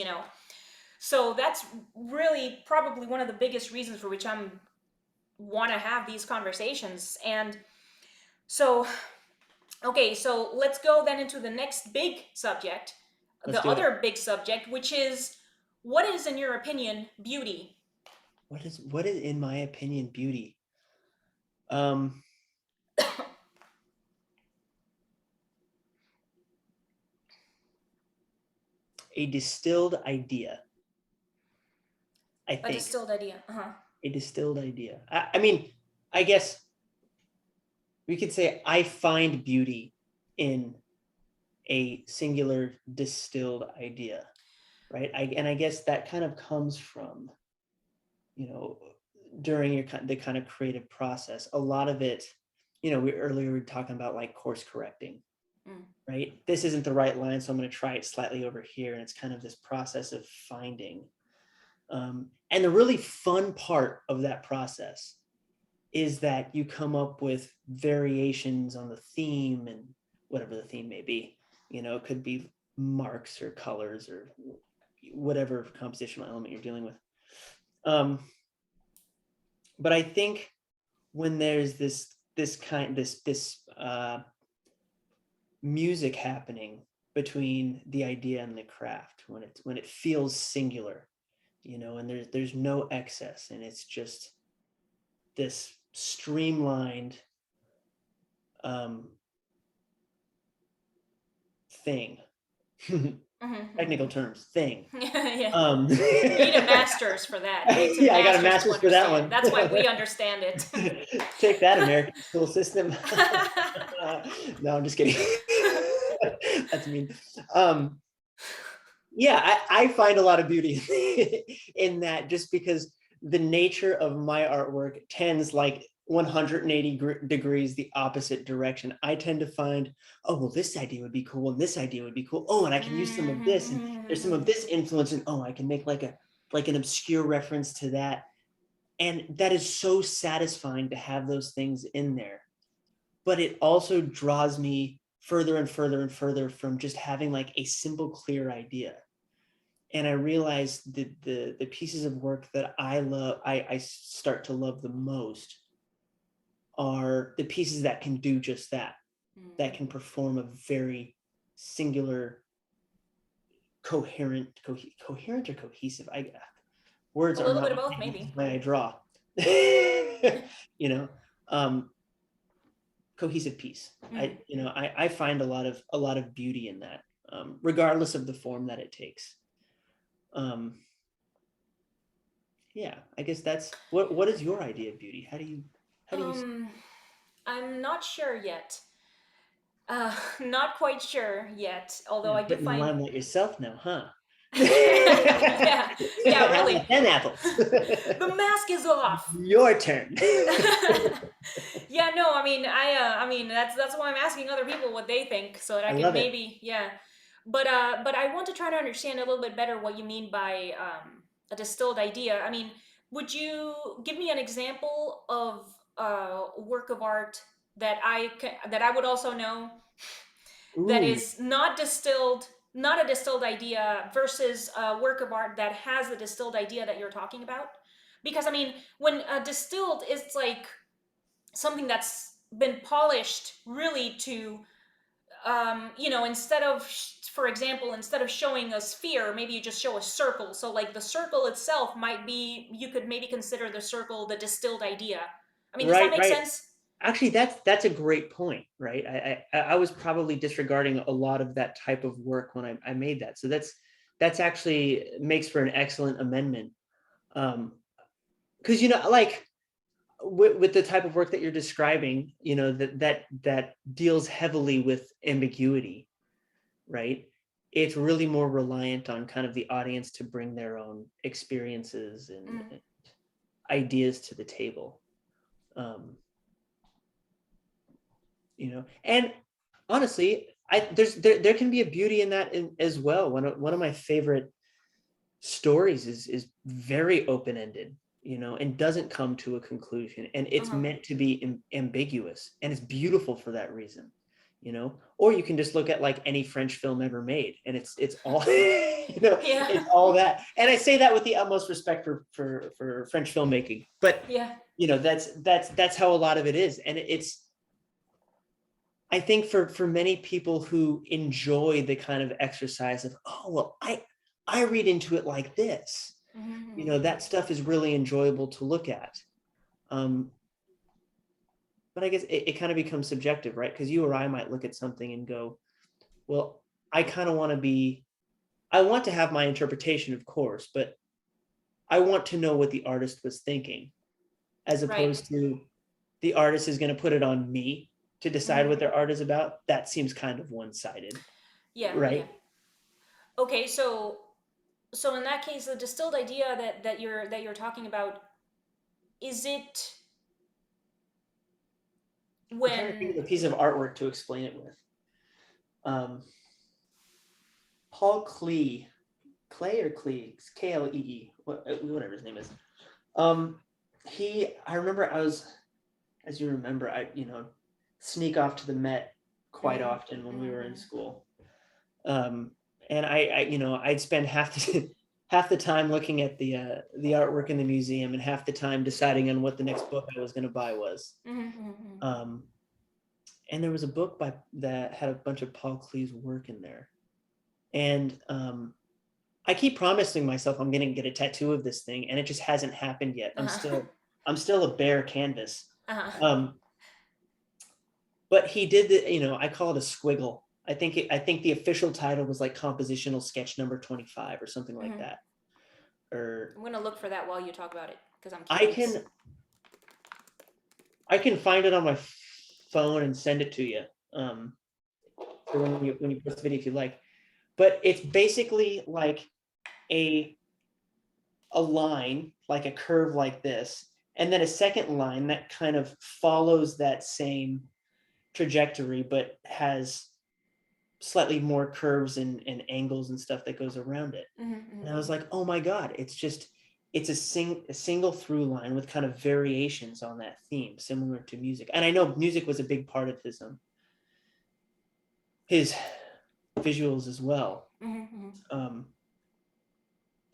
So that's really probably one of the biggest reasons for which I'm want to have these conversations. And so Okay, so let's go then into the next big subject, Let's the do it. other big subject, which is, what is, in your opinion, beauty? What is in my opinion beauty? Um, a distilled idea, I A think. distilled idea. Uh-huh. A distilled idea. I mean, I guess we could say I find beauty in a singular distilled idea, right? And I guess that kind of comes from, you know, during the kind of creative process. A lot of it, we earlier were talking about like course correcting, Mm. right? This isn't the right line, so I'm going to try it slightly over here, and it's kind of this process of finding. And the really fun part of that process is that you come up with variations on the theme, and whatever the theme may be. It could be marks or colors or whatever compositional element you're dealing with. But I think when there's this music happening between the idea and the craft, when it feels singular, and there's no excess, and it's just this streamlined um, thing. Technical terms, thing. Yeah. Um, You need a master's for that. You need some yeah, I got a masters to master's for that understand. one. That's why we understand it. Take that, American school system. No, I'm just kidding. That's mean. Yeah, I find a lot of beauty in that, just because the nature of my artwork tends like 180 degrees the opposite direction. I tend to find, oh, well, this idea would be cool, and this idea would be cool. Oh, and I can use some of this, and there's some of this influence, and oh, I can make like an obscure reference to that. And that is so satisfying to have those things in there. But it also draws me further and further and further from just having like a simple, clear idea. And I realized that the pieces of work that I love, I start to love the most, are the pieces that can do just that, that can perform a very singular, coherent or cohesive. Words A are little not bit of my both, thing. This is maybe. why I draw. you know, um, Cohesive piece. I find a lot of beauty in that, regardless of the form that it takes. Um, yeah, I guess that's what is your idea of beauty? How do you Um, I'm not sure yet. Not quite sure yet, although yeah, I do putting the find. limelight yourself now, huh? Yeah, yeah, Have really. the 10 apples. The mask is off. Your turn. Yeah, no, I mean that's why I'm asking other people what they think, so that I I can love it. maybe, yeah. But I want to try to understand a little bit better what you mean by a distilled idea. I mean, would you give me an example of a work of art that I would also know, that Ooh, is not distilled, not a distilled idea, versus a work of art that has the distilled idea that you're talking about? Because I mean, when distilled is like something that's been polished really to, instead of, for example, instead of showing a sphere, maybe you just show a circle. So like the circle itself might be, you could maybe consider the circle the distilled idea. I mean, does that right, make right. sense? Actually, that's a great point, right? I was probably disregarding a lot of that type of work when I made that. So that's actually makes for an excellent amendment. Because like with the type of work that you're describing, that deals heavily with ambiguity, right? It's really more reliant on kind of the audience to bring their own experiences and Mm. ideas to the table. Um, and honestly, there can be a beauty in that as well. One of my favorite stories is very open-ended, and doesn't come to a conclusion, and it's Uh-huh. meant to be ambiguous, and it's beautiful for that reason. Or you can just look at like any French film ever made, and it's all Yeah. it's all that. And I say that with the utmost respect for French filmmaking, but Yeah. that's how a lot of it is. And I think for many people who enjoy the kind of exercise of, oh, well, I read into it like this, that stuff is really enjoyable to look at. But I guess it kind of becomes subjective, right? Because you or I might look at something and go, well, I kind of want to have my interpretation, of course, but I want to know what the artist was thinking, as Right. opposed to the artist is going to put it on me to decide what their art is about. That seems kind of one-sided, Yeah, yeah. right? Okay, so in that case, the distilled idea that you're talking about, is it I'm trying to think when of a piece of artwork to explain it with. Paul Klee, Clay or Klee, Klee, whatever his name is. I remember as you remember, sneak off to the Met quite often when we were in school. And I'd spend half the time looking at the artwork in the museum and half the time deciding on what the next book I was going to buy was. And there was a book that had a bunch of Paul Klee's work in there. And I keep promising myself I'm going to get a tattoo of this thing, and it just hasn't happened yet. I'm still a bare canvas. But he did I call it a squiggle. I think the official title was like compositional sketch number 25 or something like that. Or I'm gonna look for that while you talk about it because I'm I curious. can find it on my phone and send it to you. For when you post the video if you like. But it's basically like a line, like a curve like this, and then a second line that kind of follows that same trajectory, but has slightly more curves and angles and stuff that goes around it. And I was like, oh my God, it's a single through line with kind of variations on that theme, similar to music. And I know music was a big part of his visuals as well.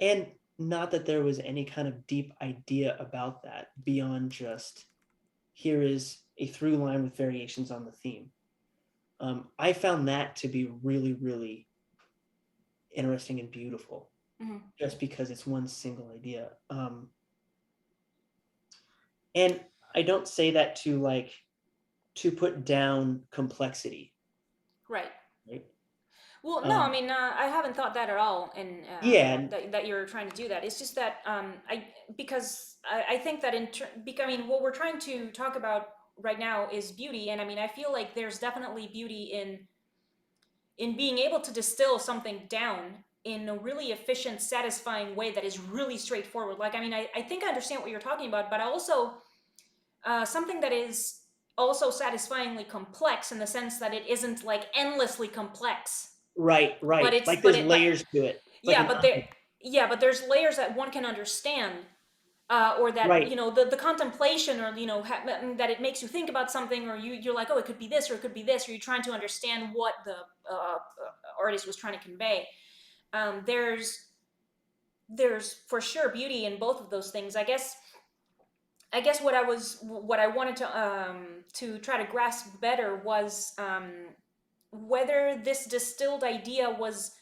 And not that there was any kind of deep idea about that beyond just here is a through line with variations on the theme. I found that to be really, really interesting and beautiful, just because it's one single idea. And I don't say that to put down complexity. Right. Right. Well, no, I mean, I haven't thought that at all, and Yeah. that you're trying to do that. It's just that I think that because I mean, what we're trying to talk about right now is beauty, and I mean, I feel like there's definitely beauty in being able to distill something down in a really efficient, satisfying way that is really straightforward. Like, I mean, I think I understand what you're talking about, but I also something that is also satisfyingly complex in the sense that it isn't like endlessly complex, Right. but Like there's layers to it. It's like yeah, an but onion. there's layers that one can understand, or that Right. the contemplation, or that it makes you think about something, or you're like, oh, it could be this, or it could be this, or you're trying to understand what the artist was trying to convey. There's for sure beauty in both of those things. I guess what I wanted to try to grasp better was whether this distilled idea was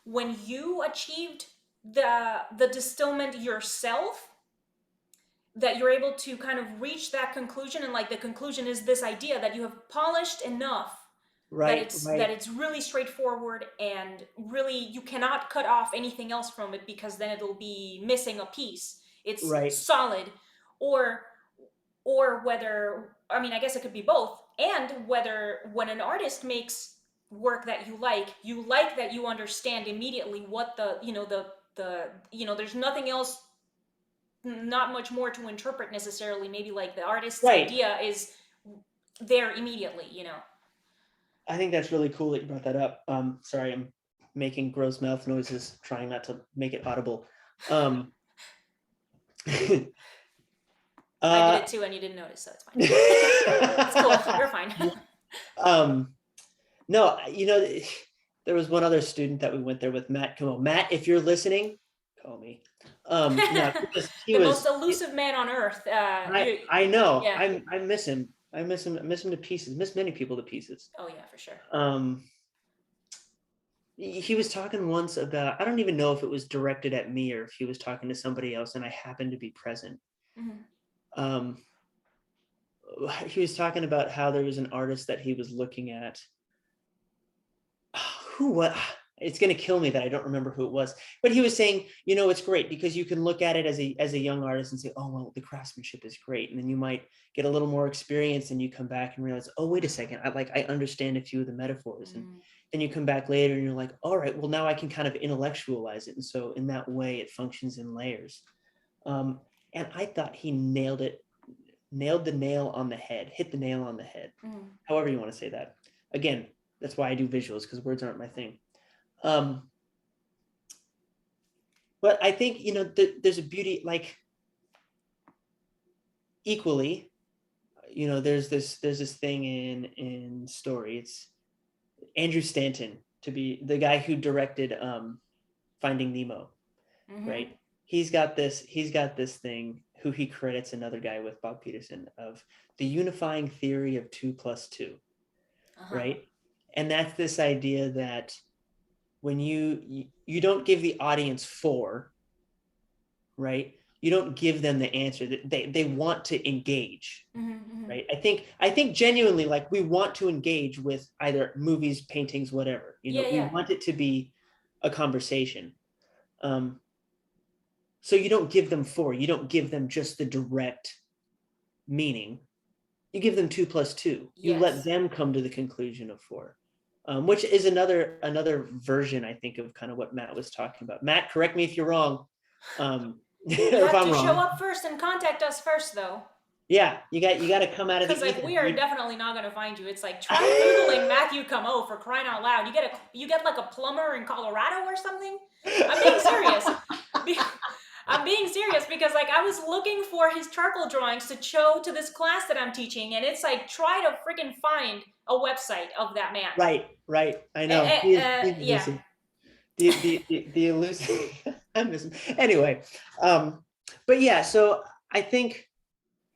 when you achieved the distillment yourself, that you're able to kind of reach that conclusion, and like the conclusion is this idea that you have polished enough that Right. it's really straightforward, and really you cannot cut off anything else from it because then it'll be missing a piece. It's Right. solid. Or or whether, I mean, I guess it could be both, and whether when an artist makes work that you like that you understand immediately what there's nothing else, not much more to interpret necessarily. Maybe like the artist's Right. idea is there immediately. I think that's really cool that you brought that up. Sorry, I'm making gross mouth noises, trying not to make it audible. I did it too, and you didn't notice, so it's fine. It's cool. You're fine. No, there was one other student that we went there with, Matt. Come on, Matt, if you're listening, call me. No, he The was. most elusive man on earth. I know. Yeah. I miss him. I miss him. I miss him to pieces. Miss many people to pieces. Oh yeah, for sure. Um, he was talking once about, I don't even know if it was directed at me or if he was talking to somebody else and I happened to be present. Mm-hmm. Um, he was talking about how there was an artist that he was looking at. Who, what? It's going to kill me that I don't remember who it was, but he was saying, it's great because you can look at it as a young artist and say, oh, well, the craftsmanship is great. And then you might get a little more experience and you come back and realize, oh, wait a second. I understand a few of the metaphors. And then you come back later and you're like, all right, well, now I can kind of intellectualize it. And so in that way, it functions in layers. And I thought he nailed the nail on the head, hit the nail on the head, however you want to say that. Again, that's why I do visuals, because words aren't my thing. But I think, there's a beauty, like, equally, there's this thing in story. It's Andrew Stanton, to be the guy who directed Finding Nemo, right? He's got this thing, who he credits another guy with, Bob Peterson, of the unifying theory of 2+2, right? And that's this idea that when you don't give the audience 4, right? You don't give them the answer that they want to engage, right? I think genuinely, like, we want to engage with either movies, paintings, whatever. We want it to be a conversation. So you don't give them 4. You don't give them just the direct meaning. You give them 2+2. You let them come to the conclusion of 4. Which is another version, I think, of kind of what Matt was talking about. Matt, correct me if you're wrong. You have to show up first and contact us first, though. Yeah, you got to come out of the ether. Because like we are definitely not going to find you. It's like try googling Matthew Camo, for crying out loud. You get like a plumber in Colorado or something. I'm being serious. I'm being serious because like I was looking for his charcoal drawings to show to this class that I'm teaching, and it's like try to freaking find a website of that man. Right. I know. He's elusive. The elusive. I miss him. Anyway, but yeah. So I think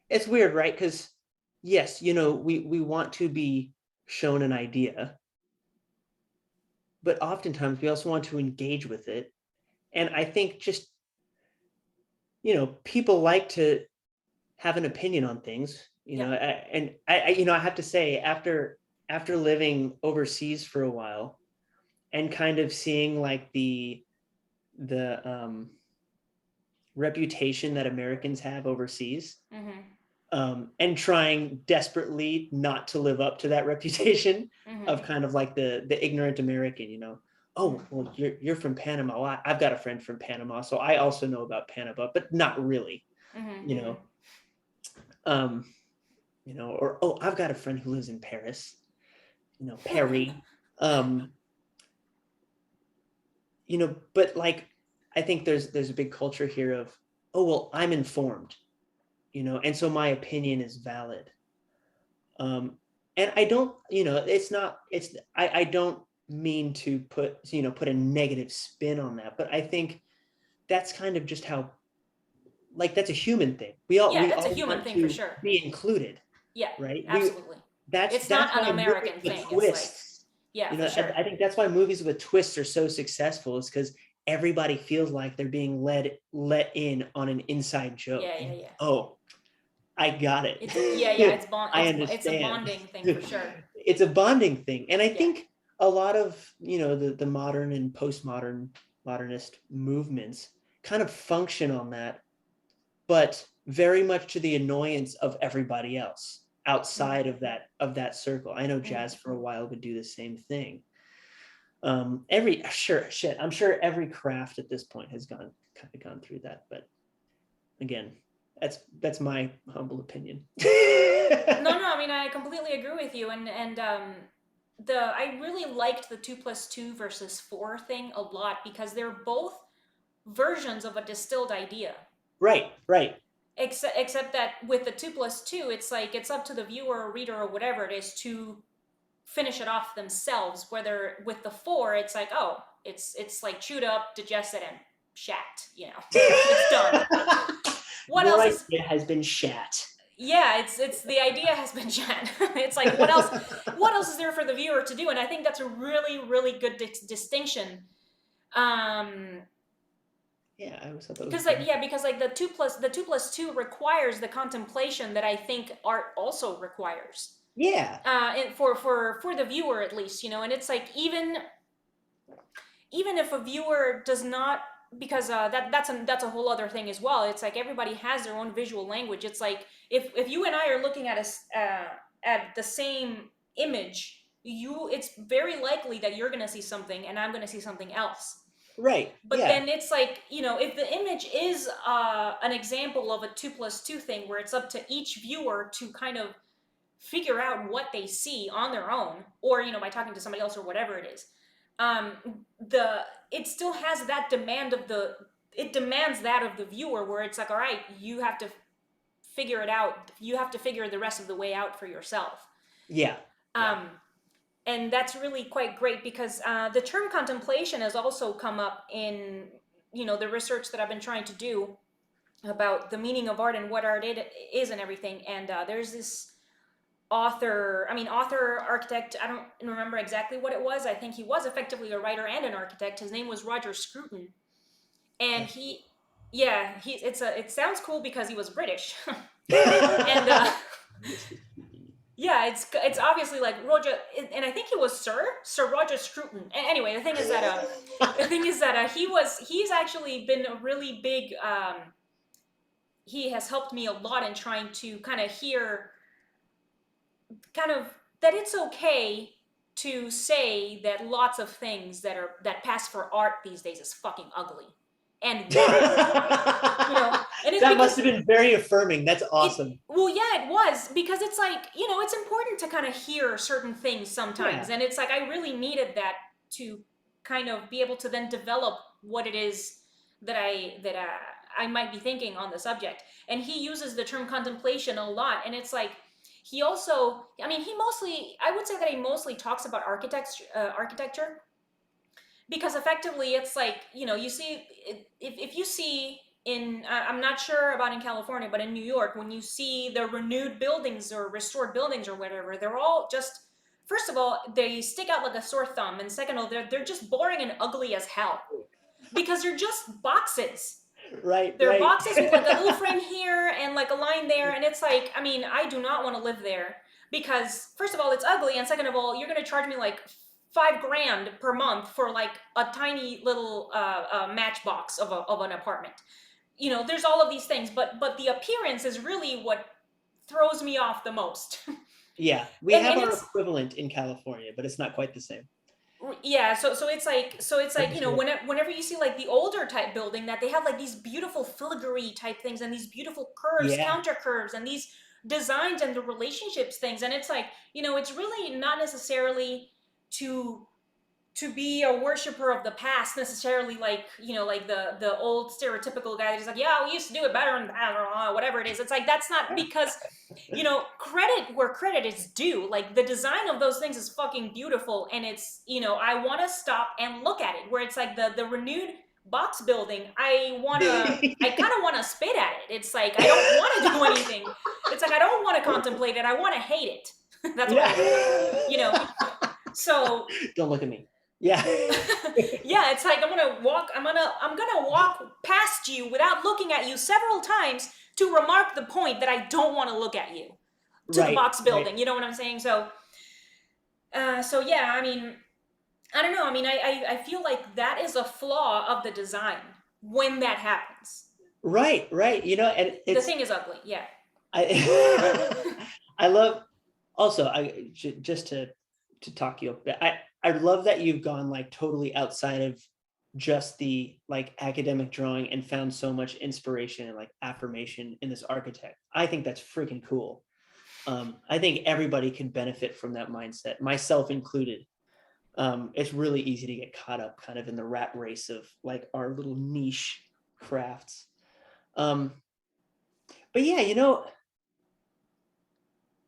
it's weird, right? Because yes, we want to be shown an idea, but oftentimes we also want to engage with it, and I think just people like to have an opinion on things, and I have to say, after living overseas for a while and kind of seeing like the reputation that Americans have overseas, and trying desperately not to live up to that reputation of kind of like the ignorant American, oh, well, you're from Panama. Well, I've got a friend from Panama, so I also know about Panama, but not really, or, oh, I've got a friend who lives in Paris, Perry, but like, I think there's a big culture here of, oh, well, I'm informed, and so my opinion is valid. And I don't, I don't mean to put a negative spin on that, but I think that's kind of just how, like, that's a human thing. We all a human thing for sure. Be included. Yeah, right. Absolutely. It's not an American thing. Twists. It's like, for sure. I think that's why movies with twists are so successful, is because everybody feels like they're being let in on an inside joke. Yeah. Oh, I got it. It's a bonding thing for sure. It's a bonding thing. And I think a lot of, the modern and modernist movements kind of function on that, but very much to the annoyance of everybody else outside of that circle. I know jazz for a while would do the same thing. I'm sure every craft at this point has gone through that, but again, that's my humble opinion. No, I mean, I completely agree with you, and I really liked the 2+2 versus 4 thing a lot, because they're both versions of a distilled idea. Right. Except that with the 2+2, it's like it's up to the viewer or reader or whatever it is to finish it off themselves. Whether with the 4, it's like, oh, it's like chewed up, digested, and shat. It's done. What else has been shat? yeah, it's the idea has been shed. It's like what else is there for the viewer to do? And I think that's a really really good distinction. Um, Yeah, I always thought that was because like great. yeah, because like the 2 plus 2 requires the contemplation that I think art also requires. Yeah, For the viewer at least, and it's like even if a viewer does not, because that's a whole other thing as well. It's like everybody has their own visual language. It's like if you and I are looking at the same image, it's very likely that you're going to see something and I'm going to see something else. right. But Yeah, then it's like, if the image is an example of a 2 plus 2 thing where it's up to each viewer to kind of figure out what they see on their own, or by talking to somebody else or whatever it is, um the it still has that demand of the it demands that of the viewer, where it's like, all right, you have to figure it out, you have to figure the rest of the way out for yourself. yeah, yeah. um and that's really quite great, because the term contemplation has also come up in the research that I've been trying to do about the meaning of art and what art it is and everything. And there's this author, architect, I don't remember exactly what it was. I think he was effectively a writer and an architect. His name was Roger Scruton. And That's it sounds cool because he was British. And cool. yeah, it's obviously like Roger, and I think he was Sir Roger Scruton. Anyway, the thing is that he's actually been a really big, he has helped me a lot in trying to kind of hear kind of that it's okay to say that lots of things that pass for art these days is fucking ugly, and why. And it's That must because have been very affirming. That's awesome. yeah, it was, because it's like, it's important to kind of hear certain things sometimes, Yeah, and it's like I really needed that to kind of be able to then develop what it is that I might be thinking on the subject. And he uses the term contemplation a lot, and it's like he also, I would say that he mostly talks about architecture, because effectively it's like, you see, if you see in, I'm not sure about in California, but in New York, when you see the renewed buildings or restored buildings or whatever, they're all just, first of all, they stick out like a sore thumb, and second of all, they're just boring and ugly as hell, because they're just boxes. right, They're right. boxes with like a little frame here and like a line there, and it's like, I do not want to live there, because first of all, it's ugly, and second of all, you're going to charge me like 5 grand per month for like a tiny little matchbox of an apartment. There's all of these things, but the appearance is really what throws me off the most. Yeah, we and have our it's equivalent in California, but it's not quite the same. yeah, so it's like, Understood. whenever you see like the older type building, that they have like these beautiful filigree type things and these beautiful curves, Yeah, counter curves, and these designs and the relationships things, and it's like, it's really not necessarily to to be a worshiper of the past necessarily, like, like the old stereotypical guy that's like, yeah, we used to do it better and whatever it is. It's like, that's not, because credit where credit is due. Like, the design of those things is fucking beautiful, and it's, I want to stop and look at it, where it's like the renewed box building, I kind of want to spit at it. It's like, I don't want to do anything. It's like, I don't want to contemplate it, I want to hate it. That's what I want, you know so don't look at me. Yeah. yeah, it's like, I'm gonna walk past you without looking at you several times to remark the point that I don't want to look at you, to the Right, box right. building. You know what I'm saying? So yeah, I don't know. I feel like that is a flaw of the design when that happens. Right, right. And The it's thing is ugly. Yeah. I I love also just to talk you up a bit. I love that you've gone like totally outside of just the like academic drawing and found so much inspiration and like affirmation in this architect. I think that's freaking cool. I think everybody can benefit from that mindset, myself included. It's really easy to get caught up kind of in the rat race of like our little niche crafts. Um, but yeah,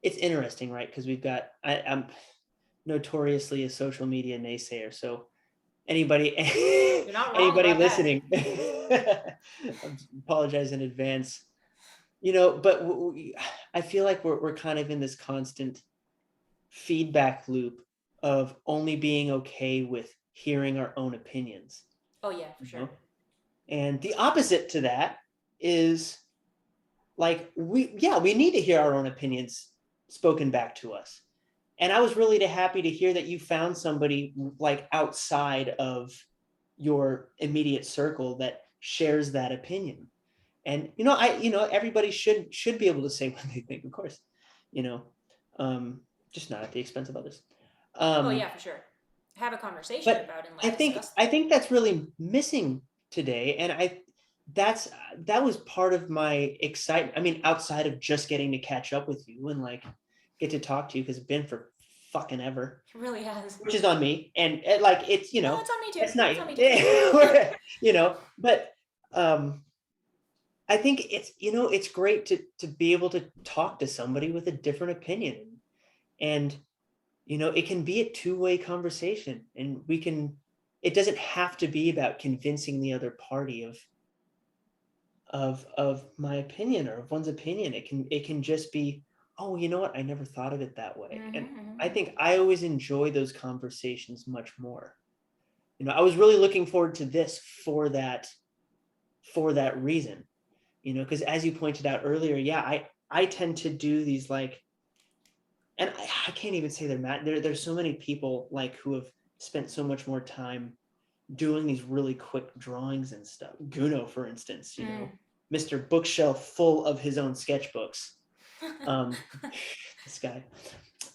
it's interesting, right? Because I'm notoriously a social media naysayer. So anybody You're not wrong anybody about that. listening, I apologize in advance. but I feel like we're kind of in this constant feedback loop of only being okay with hearing our own opinions, Oh yeah, for you sure. know? And the opposite to that is like we need to hear our own opinions spoken back to us. And I was really happy to hear that you found somebody like outside of your immediate circle that shares that opinion. And everybody should be able to say what they think, of course, you know, um, just not at the expense of others. Oh Um, yeah, for sure. Have a conversation but about it and I like think discuss I them. think that's really missing today, and that's that was part of my excitement. I mean, outside of just getting to catch up with you and like get to talk to you because it's been for fucking ever, It really has. which is on me, and like it's No, it's on me too. it's not It's on me too. but I think it's great to be able to talk to somebody with a different opinion, and it can be a two-way conversation, and it doesn't have to be about convincing the other party of my opinion or of one's opinion. It can just be, oh, you know what? I never thought of it that way. Mm-hmm, And mm-hmm, I mm-hmm. think I always enjoy those conversations much more. I was really looking forward to this for that reason. Because as you pointed out earlier, yeah, I tend to do these like, and I can't even say they're mad. There's so many people like who have spent so much more time doing these really quick drawings and stuff. Guno, for instance, Mm. Mr. Bookshelf full of his own sketchbooks. Um, this guy.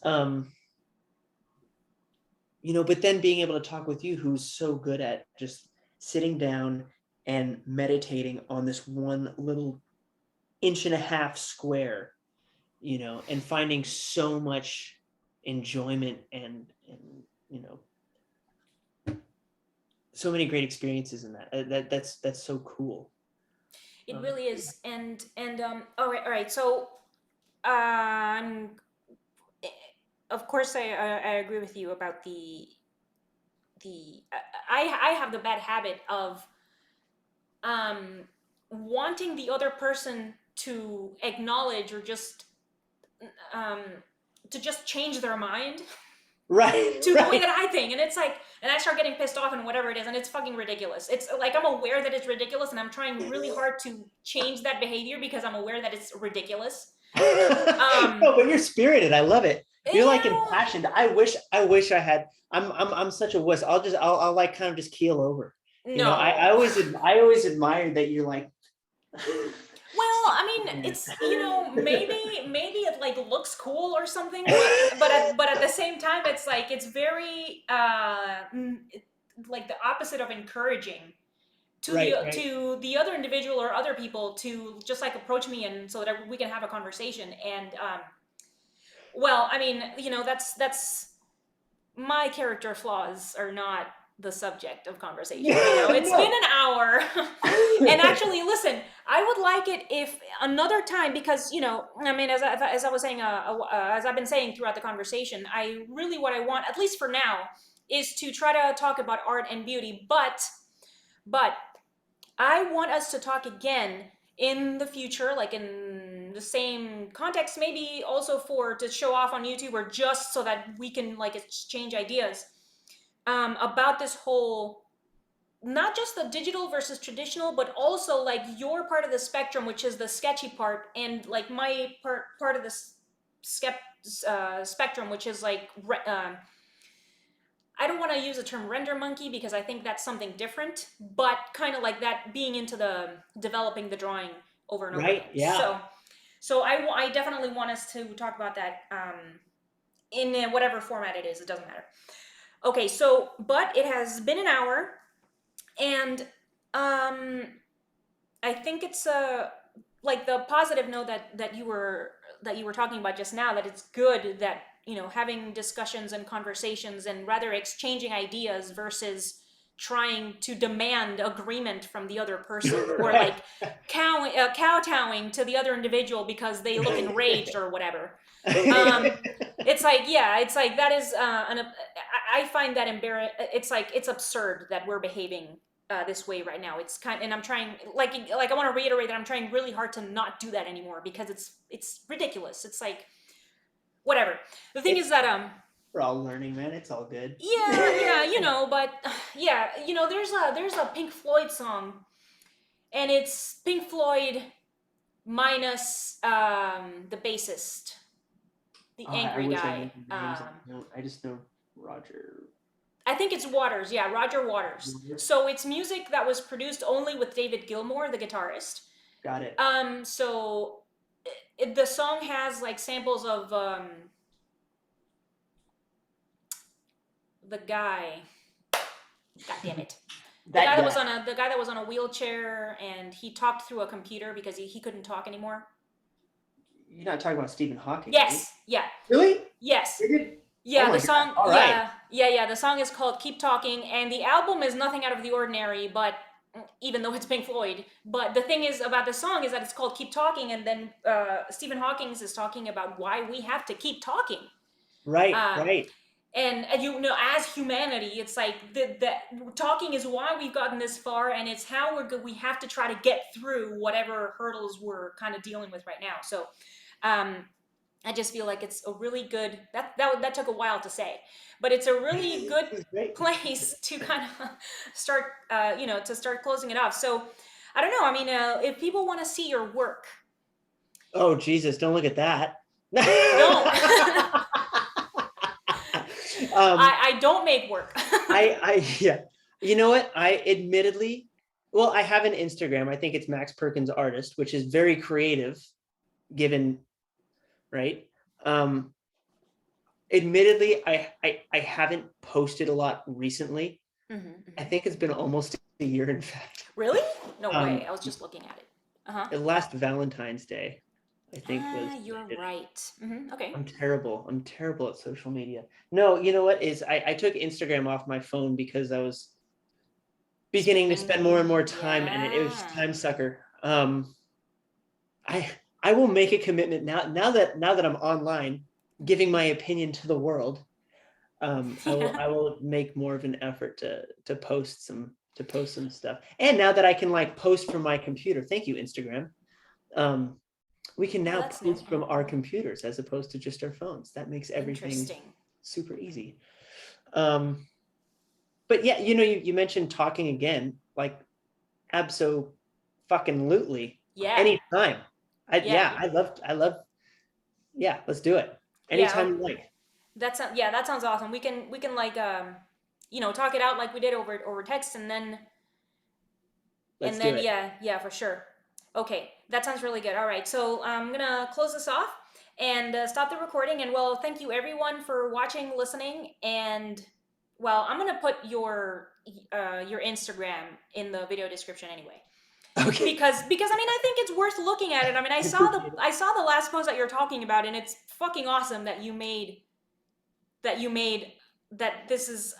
Um, but then being able to talk with you, who's so good at just sitting down and meditating on this one little inch and a half square, and finding so much enjoyment and you know so many great experiences in that. That's so cool. It really is. And all right, all right. So um of course I agree with you about the I have the bad habit of um wanting the other person to acknowledge or um to just change their mind Right, to the way right. that I think. And it's like, and I start getting pissed off and whatever it is, and it's fucking ridiculous. It's like I'm aware that it's ridiculous, and I'm trying really hard to change that behavior because I'm aware that it's ridiculous. Um, No, but you're spirited. I love it. You're like Ew. impassioned. I wish I had. I'm such a wuss. I'll like kind of just keel over. No. I always admired that you're like. Well, I mean, it's maybe it like looks cool or something, but at the same time, it's like it's very like the opposite of encouraging Right, right. to the other individual or other people to just like approach me and so that we can have a conversation. And well, I mean, that's my character flaws are not the subject of conversation. It's been No. an hour. And actually, listen, I would like it if another time, because I mean, as I was saying, as I've been saying throughout the conversation, I really, what I want, at least for now, is to try to talk about art and beauty. But I want us to talk again in the future, like in the same context, maybe also for to show off on YouTube, or just so that we can like exchange ideas about this whole, not just the digital versus traditional, but also like your part of the spectrum, which is the sketchy part, and like my part of the spectrum, which is like I don't want to use the term render monkey because I think that's something different, but kind of like that being into the developing the drawing over and over Right. again. Yeah. So I definitely want us to talk about that in whatever format it is. It doesn't matter. Okay, so but it has been an hour, and um, I think it's like the positive note that you were talking about just now, that it's good that having discussions and conversations and rather exchanging ideas versus trying to demand agreement from the other person, or Right. like kowtowing to the other individual because they look enraged or whatever. um it's like, yeah, it's like that is I find that it's like it's absurd that we're behaving this way right now. It's kind, and I'm trying, like I want to reiterate that I'm trying really hard to not do that anymore because it's ridiculous. It's like whatever. The thing is It's that we're all learning, man. It's all good. yeah, but yeah, there's a Pink Floyd song, and it's Pink Floyd minus the bassist, the I angry wish I guy. knew the names. I just know Roger. I think it's Waters. Yeah, Roger Waters. So it's music that was produced only with David Gilmour, the guitarist. Got it. So the song has like samples of the guy. God damn it. That guy. The guy that was on a wheelchair and he talked through a computer because he couldn't talk anymore. You're not talking about Stephen Hawking, are you? Yes. Yeah. Really? Yes. Oh Yeah, my the song. God. All right. Yeah. The song is called "Keep Talking," and the album is nothing out of the ordinary. But even though it's Pink Floyd, but the thing is about the song is that it's called "Keep Talking," and then Stephen Hawking is talking about why we have to keep talking. Right. Um, Right. and you know, as humanity, it's like the talking is why we've gotten this far, and it's how we have to try to get through whatever hurdles we're kind of dealing with right now. So. I just feel like it's a really good that took a while to say, but it's a really good place to kind of start to start closing it off. So I don't know. I mean, if people want to see your work, Oh Jesus! Don't look at that. don't. I don't make work. Yeah. You know what? I admittedly, well, I have an Instagram. I think it's Max Perkins Artist, which is very creative, given, right? Admittedly, I haven't posted a lot recently. I think it's been almost a year, in fact. Really? No way. I was just looking at it. Last Valentine's Day, I think was. You're right. Okay. I'm terrible. I'm terrible at social media. No, you know what is I took Instagram off my phone because I was beginning to spend more and more time, and it was time sucker. I will make a commitment now that I'm online, giving my opinion to the world. I will make more of an effort to post some stuff. And now that I can like post from my computer, thank you Instagram. We can now post from our computers as opposed to just our phones. That makes everything super easy. But yeah, you mentioned talking again, like abso-fucking-lutely. Yeah. Anytime. I love. Yeah, let's do it. Anytime you like. That sounds awesome. We can like talk it out like we did over text, and then Let's do it. yeah, for sure. Okay, that sounds really good. All right, so I'm gonna close this off and stop the recording. And well, thank you everyone for watching, listening, and well, I'm gonna put your Instagram in the video description anyway. Okay. Because I mean, I think it's worth looking at it. I mean, I saw the last post that you're talking about, and it's fucking awesome that you made that this is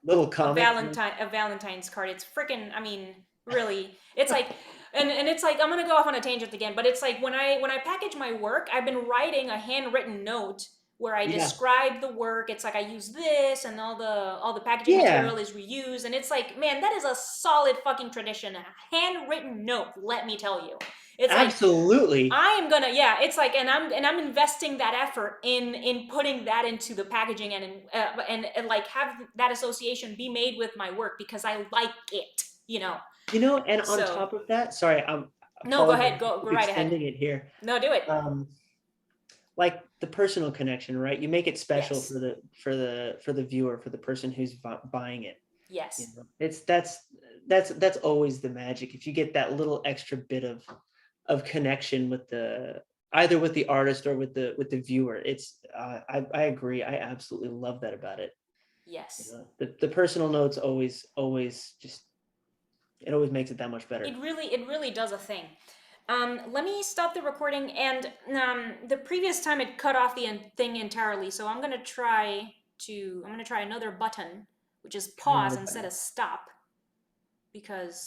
little comic. a Valentine's card. It's freaking, I mean, really, it's like, and it's like, I'm gonna go off on a tangent again, but it's like when I package my work, I've been writing a handwritten note where I describe the work. It's like I use this, and all the packaging material is reused, and it's like, man, that is a solid fucking tradition. A handwritten note, let me tell you. It's absolutely. like, I am gonna, yeah. It's like, and I'm investing that effort in putting that into the packaging, and like have that association be made with my work because I like it. And on top of that, sorry, no, go ahead, go right ahead. Extending it here. No, do it. Like the personal connection, right? You make it special for the viewer, for the person who's buying it. Yes. It's that's always the magic. If you get that little extra bit of connection with either with the artist or with the viewer, it's I agree. I absolutely love that about it. Yes. The personal notes always just, it always makes it that much better. It really does a thing. Let me stop the recording, and the previous time it cut off the thing entirely, so I'm gonna try another button, which is pause instead of stop, because